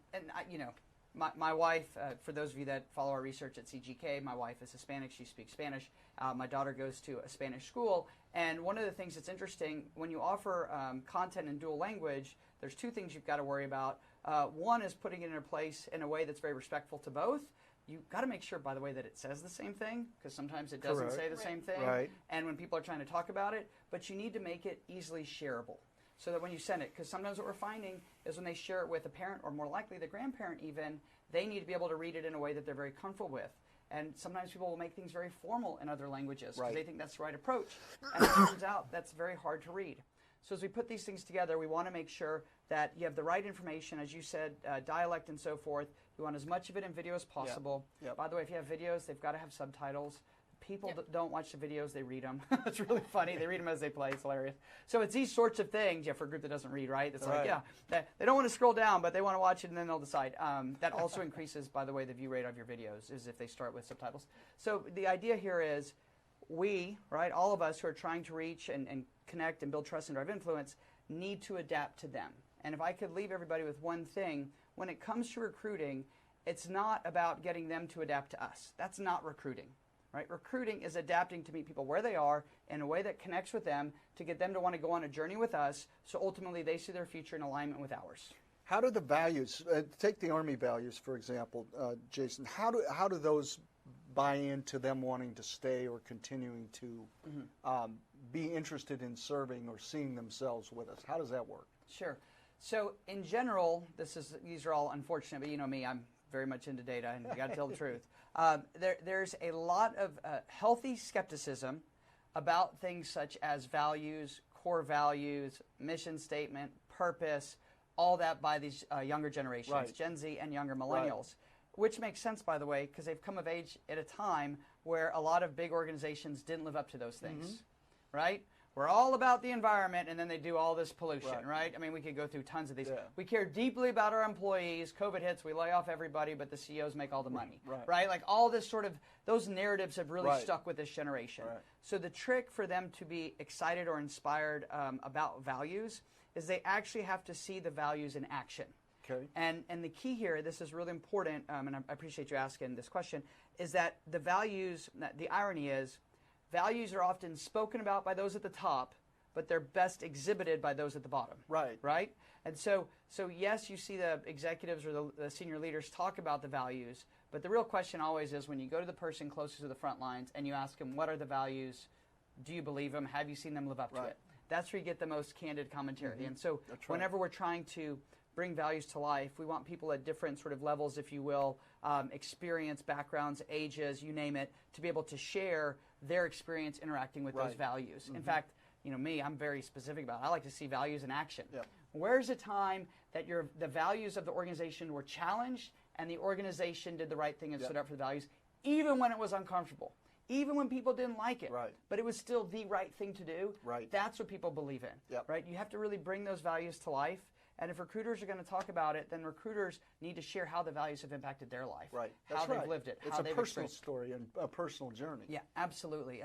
my wife, for those of you that follow our research at CGK, my wife is Hispanic. She speaks Spanish. My daughter goes to a Spanish school. And one of the things that's interesting, when you offer content in dual language, there's 2 things you've got to worry about. One is putting it in a place in a way that's very respectful to both. You've got to make sure, by the way, that it says the same thing, because sometimes it doesn't say the same thing. Right. And when people are trying to talk about it, but you need to make it easily shareable. So that when you send it, because sometimes what we're finding is when they share it with a parent, or more likely the grandparent even, they need to be able to read it in a way that they're very comfortable with. And sometimes people will make things very formal in other languages because they think that's the right approach. And it turns out that's very hard to read. So as we put these things together, we want to make sure that you have the right information, as you said, dialect and so forth. We want as much of it in video as possible. By the way, if you have videos, they've got to have subtitles. People that don't watch the videos, they read them. It's really funny. They read them as they play. It's hilarious. So it's these sorts of things, for a group that doesn't read, right? It's like, they don't want to scroll down, but they want to watch it, and then they'll decide. That also increases, by the way, the view rate of your videos, is if they start with subtitles. So the idea here is we, right, all of us who are trying to reach and connect and build trust and drive influence, need to adapt to them. And if I could leave everybody with one thing, when it comes to recruiting, it's not about getting them to adapt to us. That's not recruiting. Right? Recruiting is adapting to meet people where they are in a way that connects with them to get them to want to go on a journey with us, so ultimately they see their future in alignment with ours. How do the values, take the Army values, for example, Jason, how do those buy into them wanting to stay or continuing to be interested in serving or seeing themselves with us? How does that work? Sure. So in general, these are all unfortunate, but you know me, I'm very much into data, and you got to tell the truth. There's a lot of healthy skepticism about things such as values, core values, mission statement, purpose, all that by these younger generations, Right. Gen Z and younger millennials, which makes sense, by the way, because they've come of age at a time where a lot of big organizations didn't live up to those things, right? We're all about the environment, and then they do all this pollution, right? I mean, we could go through tons of these. Yeah. We care deeply about our employees. COVID hits, we lay off everybody, but the CEOs make all the money, Right. Like all this sort of, those narratives have really Right. stuck with this generation. Right. So the trick for them to be excited or inspired about values is they actually have to see the values in action. Okay. And the key here, this is really important, and I appreciate you asking this question, is that the values, the irony is, values are often spoken about by those at the top, but they're best exhibited by those at the bottom. Right. Right? And so yes, you see the executives or the senior leaders talk about the values, but the real question always is when you go to the person closest to the front lines and you ask them, what are the values? Do you believe them? Have you seen them live up to it? That's where you get the most candid commentary. And so whenever we're trying to bring values to life, we want people at different sort of levels, if you will, experience, backgrounds, ages, you name it, to be able to share their experience interacting with those values. In fact, you know me, I'm very specific about it. I like to see values in action. Yeah. Where's the time that the values of the organization were challenged and the organization did the right thing and stood up for the values, even when it was uncomfortable? Even when people didn't like it, but it was still the right thing to do. That's what people believe in, right? You have to really bring those values to life. And if recruiters are going to talk about it, then recruiters need to share how the values have impacted their life, how they've lived it, it's how a they've personal experienced. story and a personal journey. Yeah, absolutely,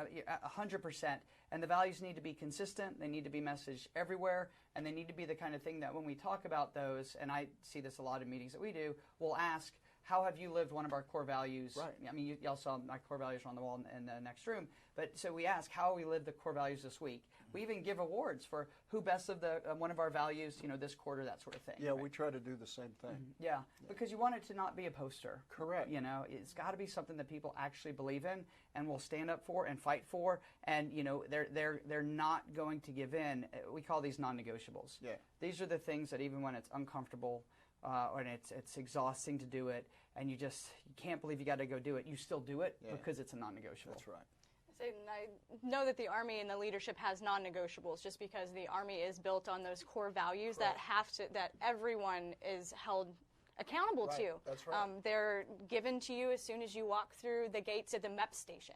100%. And the values need to be consistent. They need to be messaged everywhere, and they need to be the kind of thing that when we talk about those, and I see this a lot in meetings that we do, we'll ask, how have you lived one of our core values? I mean, y'all saw my core values on the wall in the next room. But so we ask, how have we lived the core values this week? We even give awards for who best of the one of our values, you know, this quarter, that sort of thing. Yeah, we try to do the same thing. Yeah, because you want it to not be a poster. Correct. You know, it's got to be something that people actually believe in and will stand up for and fight for. And you know, they're not going to give in. We call these non-negotiables. Yeah. These are the things that even when it's uncomfortable and it's exhausting to do it, and you can't believe you got to go do it, you still do it because it's a non-negotiable. That's right. And I know that the Army and the leadership has non-negotiables just because the Army is built on those core values that everyone is held accountable to. That's right. They're given to you as soon as you walk through the gates at the MEP station.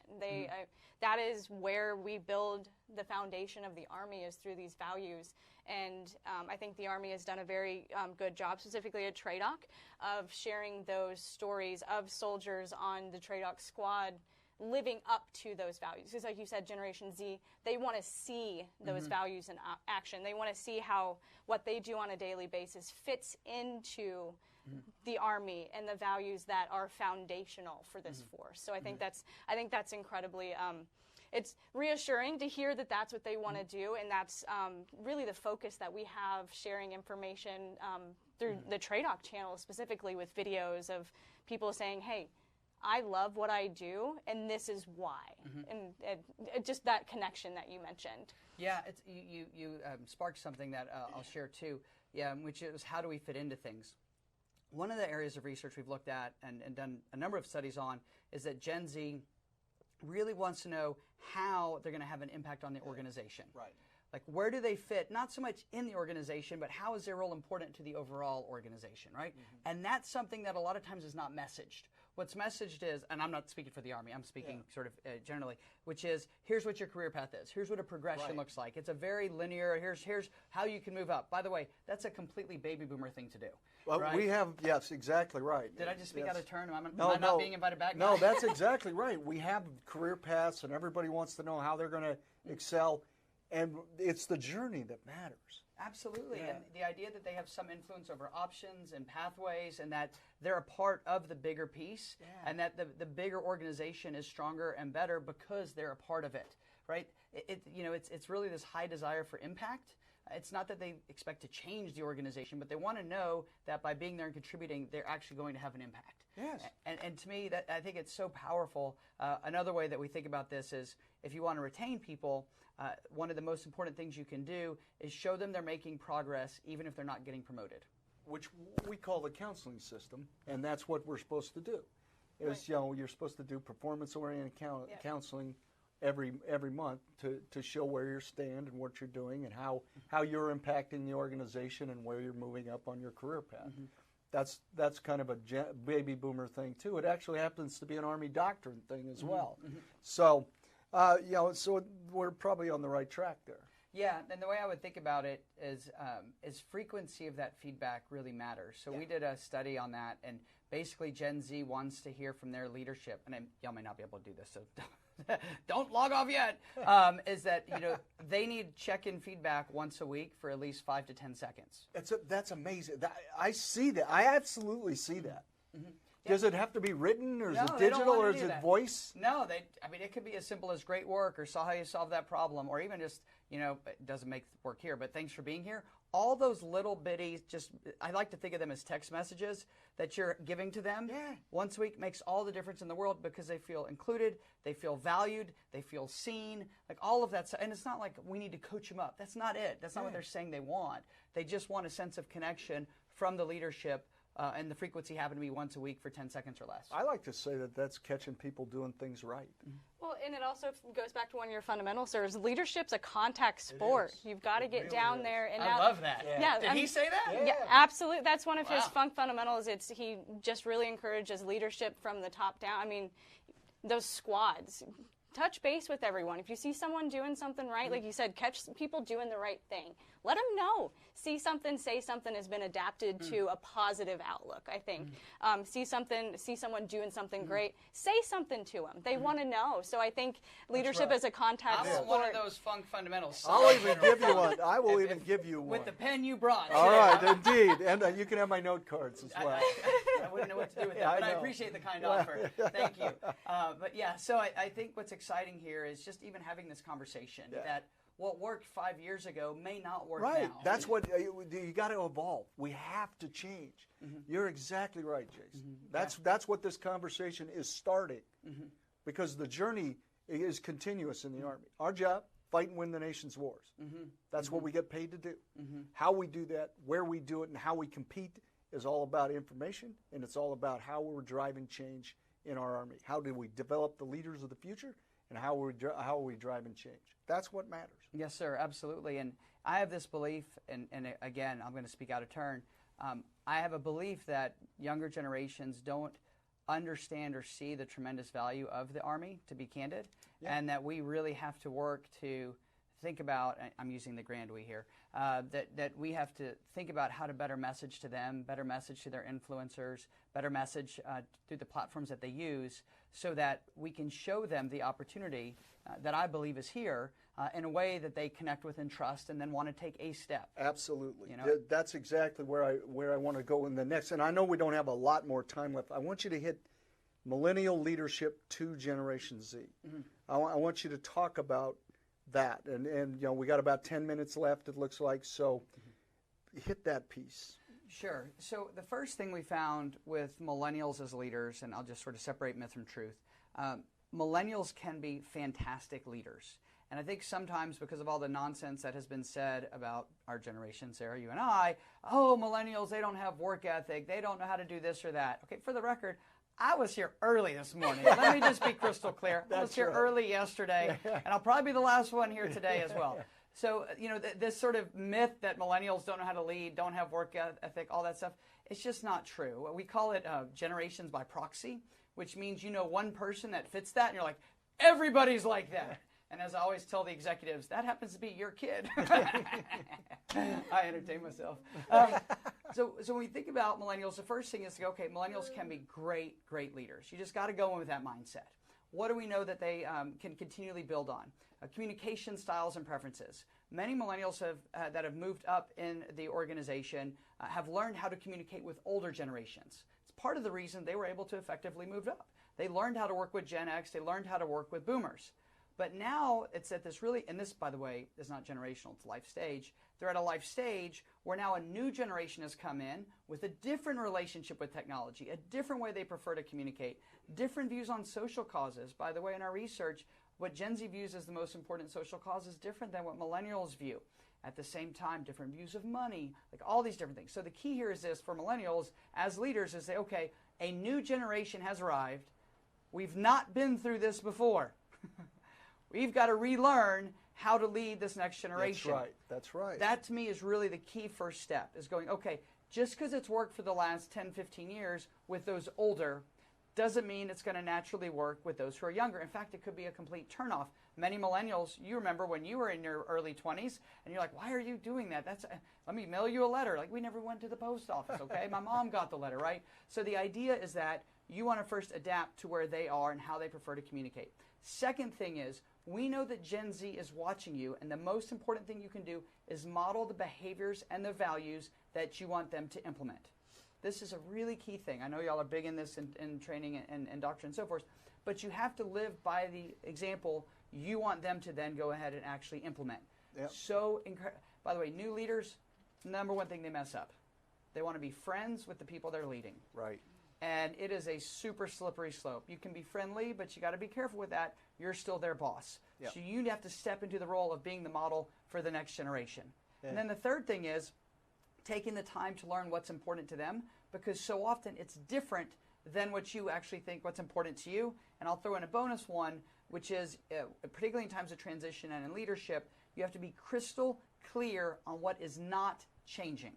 That is where we build the foundation of the Army, is through these values. And I think the Army has done a very good job, specifically at TRADOC, of sharing those stories of soldiers on the TRADOC squad living up to those values. Because like you said, Generation Z, they want to see those values in action. They want to see how what they do on a daily basis fits into the Army and the values that are foundational for this force. So I think that's incredibly it's reassuring to hear that that's what they want to do, and that's really the focus that we have, sharing information through the TRADOC channel, specifically with videos of people saying, hey, I love what I do, and this is why. And just that connection that you mentioned. Yeah, you sparked something that I'll share too, which is how do we fit into things? One of the areas of research we've looked at and done a number of studies on is that Gen Z really wants to know how they're going to have an impact on the organization. Right. Like, where do they fit, not so much in the organization, but how is their role important to the overall organization, right? And that's something that a lot of times is not messaged. What's messaged is, and I'm not speaking for the Army, I'm speaking sort of generally, which is, here's what your career path is. Here's what a progression looks like. It's a very linear, here's how you can move up. By the way, that's a completely baby boomer thing to do. Well, right? we have, yes, exactly right. Did I just speak out of turn? Am No, I not being invited back? No, that's exactly right. We have career paths, and everybody wants to know how they're going to excel, and it's the journey that matters. Absolutely, and the idea that they have some influence over options and pathways, and that they're a part of the bigger piece, and that the bigger organization is stronger and better because they're a part of it, right? It's really this high desire for impact. It's not that they expect to change the organization, but they want to know that by being there and contributing, they're actually going to have an impact. Yes. And to me, that I think it's so powerful. Another way that we think about this is if you want to retain people, one of the most important things you can do is show them they're making progress even if they're not getting promoted. Which we call the counseling system, and that's what we're supposed to do. Is you're supposed to do performance-oriented counseling every month to show where you stand and what you're doing and how you're impacting the organization and where you're moving up on your career path. That's kind of a baby boomer thing too. It actually happens to be an Army doctrine thing as well. So, so we're probably on the right track there. Yeah, and the way I would think about it is frequency of that feedback really matters. So we did a study on that, and basically Gen Z wants to hear from their leadership, and y'all may not be able to do this, so don't log off yet, is that they need check-in feedback once a week for at least 5 to 10 seconds. That's amazing. I see that. I absolutely see that. Does it have to be written, or is it digital, or is it voice? No, it could be as simple as great work, or saw how you solved that problem, or even just, it doesn't make work here, but thanks for being here. All those little bitty, I like to think of them as text messages that you're giving to them once a week makes all the difference in the world, because they feel included, they feel valued, they feel seen, like all of that stuff. And it's not like we need to coach them up. That's not it. That's not what they're saying they want. They just want a sense of connection from the leadership. And the frequency happened to be once a week for 10 seconds or less. I like to say that that's catching people doing things right. Well, and it also goes back to one of your fundamentals, sir, is leadership's a contact sport. You've got to get down there. And I love that. Yeah. Did he say that? Yeah, absolutely. That's one of his funk fundamentals. He just really encourages leadership from the top down. I mean, those squads. Touch base with everyone. If you see someone doing something right, like you said, catch people doing the right thing. Let them know. See something, say something has been adapted to a positive outlook, I think. See someone doing something great, say something to them. They want to know. So I think leadership is a contact sport. I'm one of those funk fundamentals. I'll even give you one. I will even give you one. With the pen you brought. All right, indeed. And you can have my note cards as well. I wouldn't know what to do with that, but I appreciate the kind offer. Thank you. But yeah, so I think what's exciting here is just even having this conversation that what worked 5 years ago may not work now. That's what you got to evolve. We have to change. You're exactly right, Jason. That's what this conversation is starting, because the journey is continuous in the Army. Our job, fight and win the nation's wars. That's what we get paid to do. How we do that, where we do it, and how we compete is all about information, and it's all about how we're driving change in our Army. How do we develop the leaders of the future, and how are we driving change? That's what matters. Yes, sir, absolutely. And I have this belief, and again, I'm going to speak out of turn. I have a belief that younger generations don't understand or see the tremendous value of the Army, to be candid, and that we really have to work to think about, I'm using the grand we here, that we have to think about how to better message to them, better message to their influencers, better message through the platforms that they use, so that we can show them the opportunity that I believe is here in a way that they connect with and trust, and then want to take a step. Absolutely. That's exactly where I want to go in the next. And I know we don't have a lot more time left. I want you to hit Millennial Leadership to Generation Z. I want you to talk about that. And we got about 10 minutes left, it looks like. So hit that piece. Sure. So the first thing we found with millennials as leaders, and I'll just sort of separate myth from truth, millennials can be fantastic leaders. And I think sometimes because of all the nonsense that has been said about our generation, Sarah, you and I, millennials, they don't have work ethic, they don't know how to do this or that. Okay, for the record, I was here early this morning. Let me just be crystal clear. I was here early yesterday, and I'll probably be the last one here today as well. So, this sort of myth that millennials don't know how to lead, don't have work ethic, all that stuff, it's just not true. We call it generations by proxy, which means one person that fits that, and you're like, everybody's like that. And as I always tell the executives, that happens to be your kid. I entertain myself. So when we think about millennials, the first thing is to go, okay, millennials can be great, great leaders. You just got to go in with that mindset. What do we know that they can continually build on? Communication styles and preferences. Many millennials that have moved up in the organization have learned how to communicate with older generations. It's part of the reason they were able to effectively move up. They learned how to work with Gen X. They learned how to work with boomers. But now it's at this really, and this, by the way, is not generational, it's life stage. They're at a life stage where now a new generation has come in with a different relationship with technology, a different way they prefer to communicate, different views on social causes. By the way, in our research, what Gen Z views as the most important social cause is different than what millennials view. At the same time, different views of money, like all these different things. So the key here is this for millennials as leaders is say, okay, a new generation has arrived. We've not been through this before. We've got to relearn how to lead this next generation. That's right. That's right. That to me is really the key first step, is going, okay, just because it's worked for the last 10, 15 years with those older doesn't mean it's going to naturally work with those who are younger. In fact, it could be a complete turnoff. Many millennials, you remember when you were in your early 20s, and you're like, why are you doing that? Let me mail you a letter. Like, we never went to the post office, okay? My mom got the letter, right? So the idea is that you want to first adapt to where they are and how they prefer to communicate. Second thing is, we know that Gen Z is watching you, and the most important thing you can do is model the behaviors and the values that you want them to implement. This is a really key thing. I know y'all are big in this in training and doctrine and so forth, but you have to live by the example you want them to then go ahead and actually implement. Yep. So, by the way, new leaders, number one thing they mess up. They want to be friends with the people they're leading. Right. And it is a super slippery slope. You can be friendly, but you got to be careful with that. You're still their boss. Yep. So you have to step into the role of being the model for the next generation. Yeah. And then the third thing is taking the time to learn what's important to them, because so often it's different than what you actually think what's important to you. And I'll throw in a bonus one, which is, particularly in times of transition and in leadership, you have to be crystal clear on what is not changing.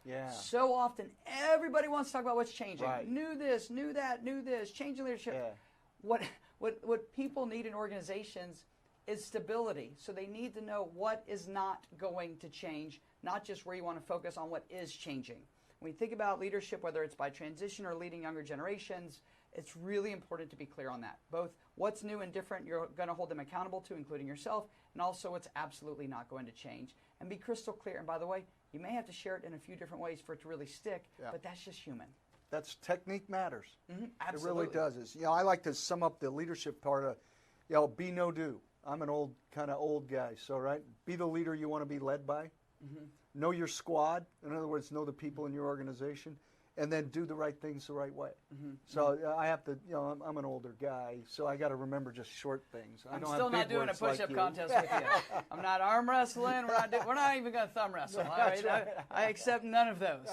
Yeah. So often, everybody wants to talk about what's changing. Right. New this, new that, new this, changing leadership. Yeah. What people need in organizations is stability. So they need to know what is not going to change, not just where you want to focus on what is changing. When we think about leadership, whether it's by transition or leading younger generations, it's really important to be clear on that. Both what's new and different you're going to hold them accountable to, including yourself, and also what's absolutely not going to change. And be crystal clear. And by the way, you may have to share it in a few different ways for it to really stick, but that's just human. That's technique matters. Mm-hmm. It Absolutely. really does. It's, I like to sum up the leadership part of, be no do. I'm an old guy, so right, be the leader you want to be led by. Mm-hmm. Know your squad. In other words, know the people in your organization, and then do the right things the right way. Mm-hmm. So I have to, I'm an older guy, so I got to remember just short things. I'm still not doing a push-up contest with you. I'm not arm wrestling. We're not even going to thumb wrestle. All right? Right. I accept none of those.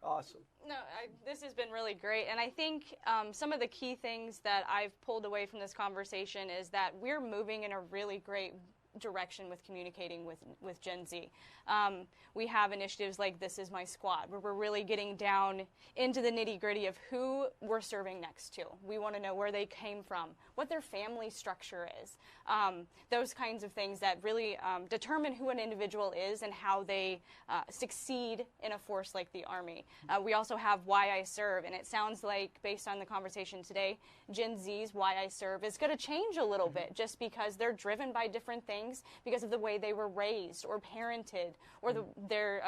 Awesome. No, this has been really great. And I think some of the key things that I've pulled away from this conversation is that we're moving in a really great direction with communicating with Gen Z. We have initiatives like This Is My Squad, where we're really getting down into the nitty-gritty of who we're serving next to. We want to know where they came from, what their family structure is, those kinds of things that really determine who an individual is and how they succeed in a force like the Army. We also have Why I Serve, and it sounds like, based on the conversation today, Gen Z's Why I Serve is going to change a little bit, just because they're driven by different things because of the way they were raised or parented, or their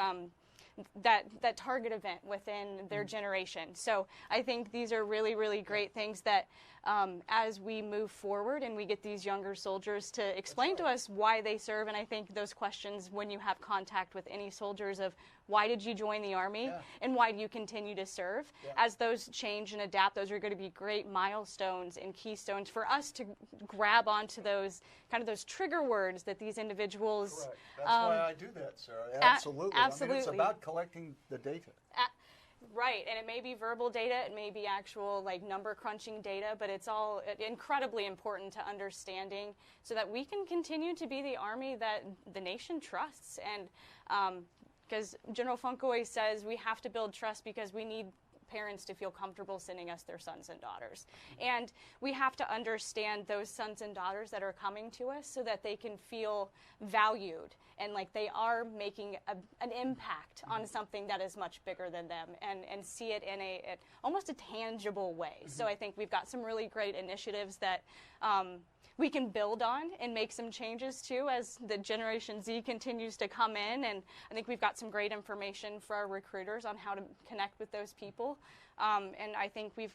that target event within their generation. So I think these are really, really great things that as we move forward and we get these younger soldiers to explain to us why they serve, and I think those questions when you have contact with any soldiers of why did you join the Army and why do you continue to serve, as those change and adapt, those are going to be great milestones and keystones for us to grab onto those those trigger words that these individuals. Correct. That's why I do that, Sarah. Absolutely. Absolutely. I mean, it's about collecting the data. Right, and it may be verbal data, it may be actual number crunching data, but it's all incredibly important to understanding so that we can continue to be the Army that the nation trusts. And because General Funk always says we have to build trust because we need parents to feel comfortable sending us their sons and daughters. And we have to understand those sons and daughters that are coming to us so that they can feel valued and like they are making an impact on something that is much bigger than them, and see it in almost a tangible way. So I think we've got some really great initiatives that we can build on and make some changes to as the Generation Z continues to come in. And I think we've got some great information for our recruiters on how to connect with those people. And I think we've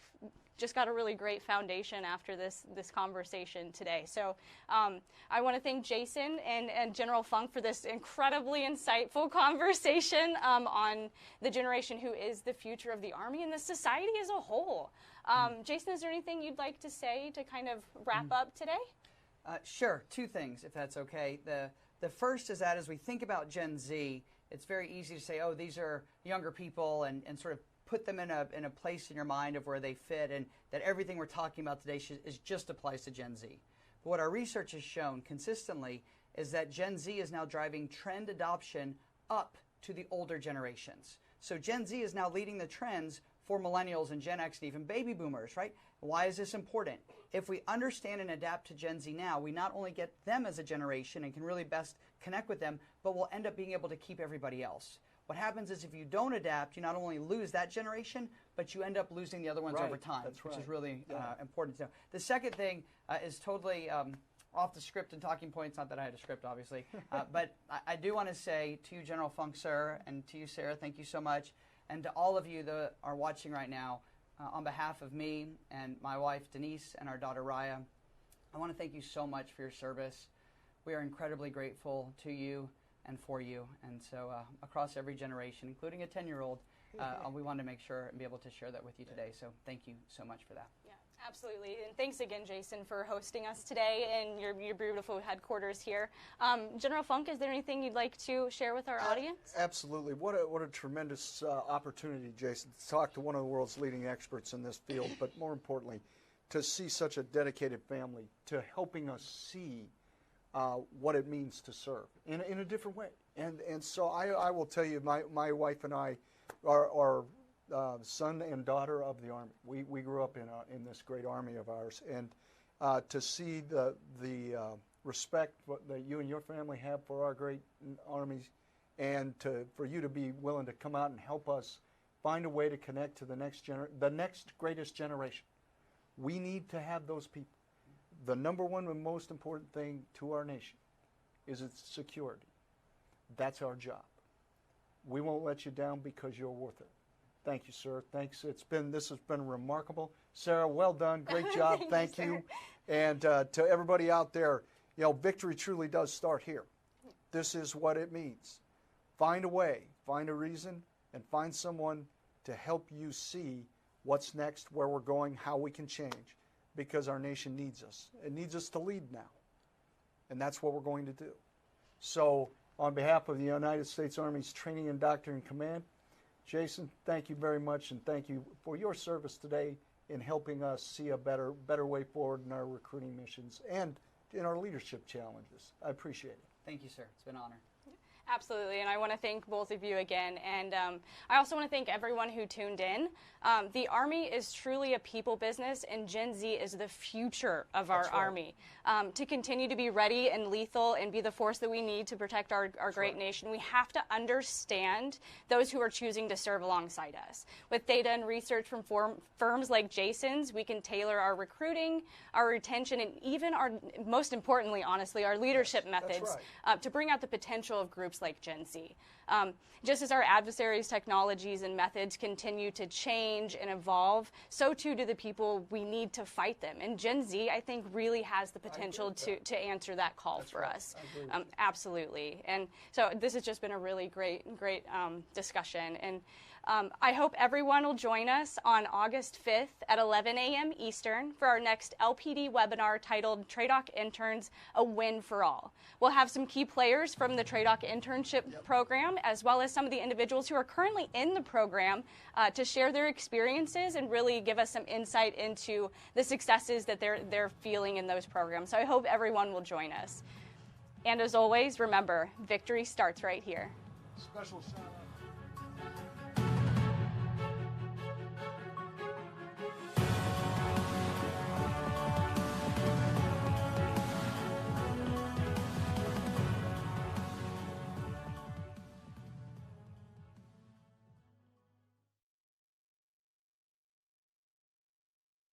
just got a really great foundation after this conversation today. So I want to thank Jason and General Funk for this incredibly insightful conversation on the generation who is the future of the Army and the society as a whole. Jason, is there anything you'd like to say to kind of wrap up today? Sure. Two things, if that's okay. The first is that as we think about Gen Z, it's very easy to say, oh, these are younger people, and sort of put them in a place in your mind of where they fit, and that everything we're talking about today just applies to Gen Z. But what our research has shown consistently is that Gen Z is now driving trend adoption up to the older generations. So Gen Z is now leading the trends for millennials and Gen X and even baby boomers, right? Why is this important? If we understand and adapt to Gen Z now, we not only get them as a generation and can really best connect with them, but we'll end up being able to keep everybody else. What happens is if you don't adapt, you not only lose that generation, but you end up losing the other ones over time, which is really important to know. The second thing is totally off the script and talking points, not that I had a script, obviously, but I do want to say to you, General Funk, sir, and to you, Sarah, thank you so much. And to all of you that are watching right now, on behalf of me and my wife, Denise, and our daughter, Raya, I want to thank you so much for your service. We are incredibly grateful to you and for you. And so across every generation, including a 10-year-old, we want to make sure and be able to share that with you today. So thank you so much for that. Yeah, absolutely. And thanks again, Jason, for hosting us today in your beautiful headquarters here. General Funk, is there anything you'd like to share with our audience? Absolutely. What a tremendous opportunity, Jason, to talk to one of the world's leading experts in this field, but more importantly, to see such a dedicated family to helping us see what it means to serve in a different way. And so I will tell you, my wife and I are son and daughter of the Army. We grew up in this great Army of ours, and to see the respect that you and your family have for our great armies, and for you to be willing to come out and help us find a way to connect to the next greatest generation. We need to have those people. The number one and most important thing to our nation is its security. That's our job. We won't let you down because you're worth it. Thank you, sir. Thanks. This has been remarkable. Sarah, well done. Great job. Thank you. And to everybody out there, victory truly does start here. This is what it means. Find a way, find a reason, and find someone to help you see what's next, where we're going, how we can change, because our nation needs us. It needs us to lead now. And that's what we're going to do. So, on behalf of the United States Army's Training and Doctrine Command, Jason, thank you very much, and thank you for your service today in helping us see a better way forward in our recruiting missions and in our leadership challenges. I appreciate it. Thank you, sir. It's been an honor. Absolutely, and I want to thank both of you again. And I also want to thank everyone who tuned in. The Army is truly a people business, and Gen Z is the future of our Army. To continue to be ready and lethal and be the force that we need to protect our great nation, we have to understand those who are choosing to serve alongside us. With data and research from firms like Jason's, we can tailor our recruiting, our retention, and even most importantly, honestly, our leadership methods to bring out the potential of groups like Gen Z. Just as our adversaries' technologies and methods continue to change and evolve, so too do the people we need to fight them. And Gen Z, I think, really has the potential to answer that call for us. Absolutely. And so this has just been a really great discussion. And I hope everyone will join us on August 5th at 11 a.m. Eastern for our next LPD webinar titled TRADOC Interns, A Win for All. We'll have some key players from the TRADOC internship program, as well as some of the individuals who are currently in the program to share their experiences and really give us some insight into the successes that they're feeling in those programs. So I hope everyone will join us. And as always, remember, victory starts right here. Special shout out.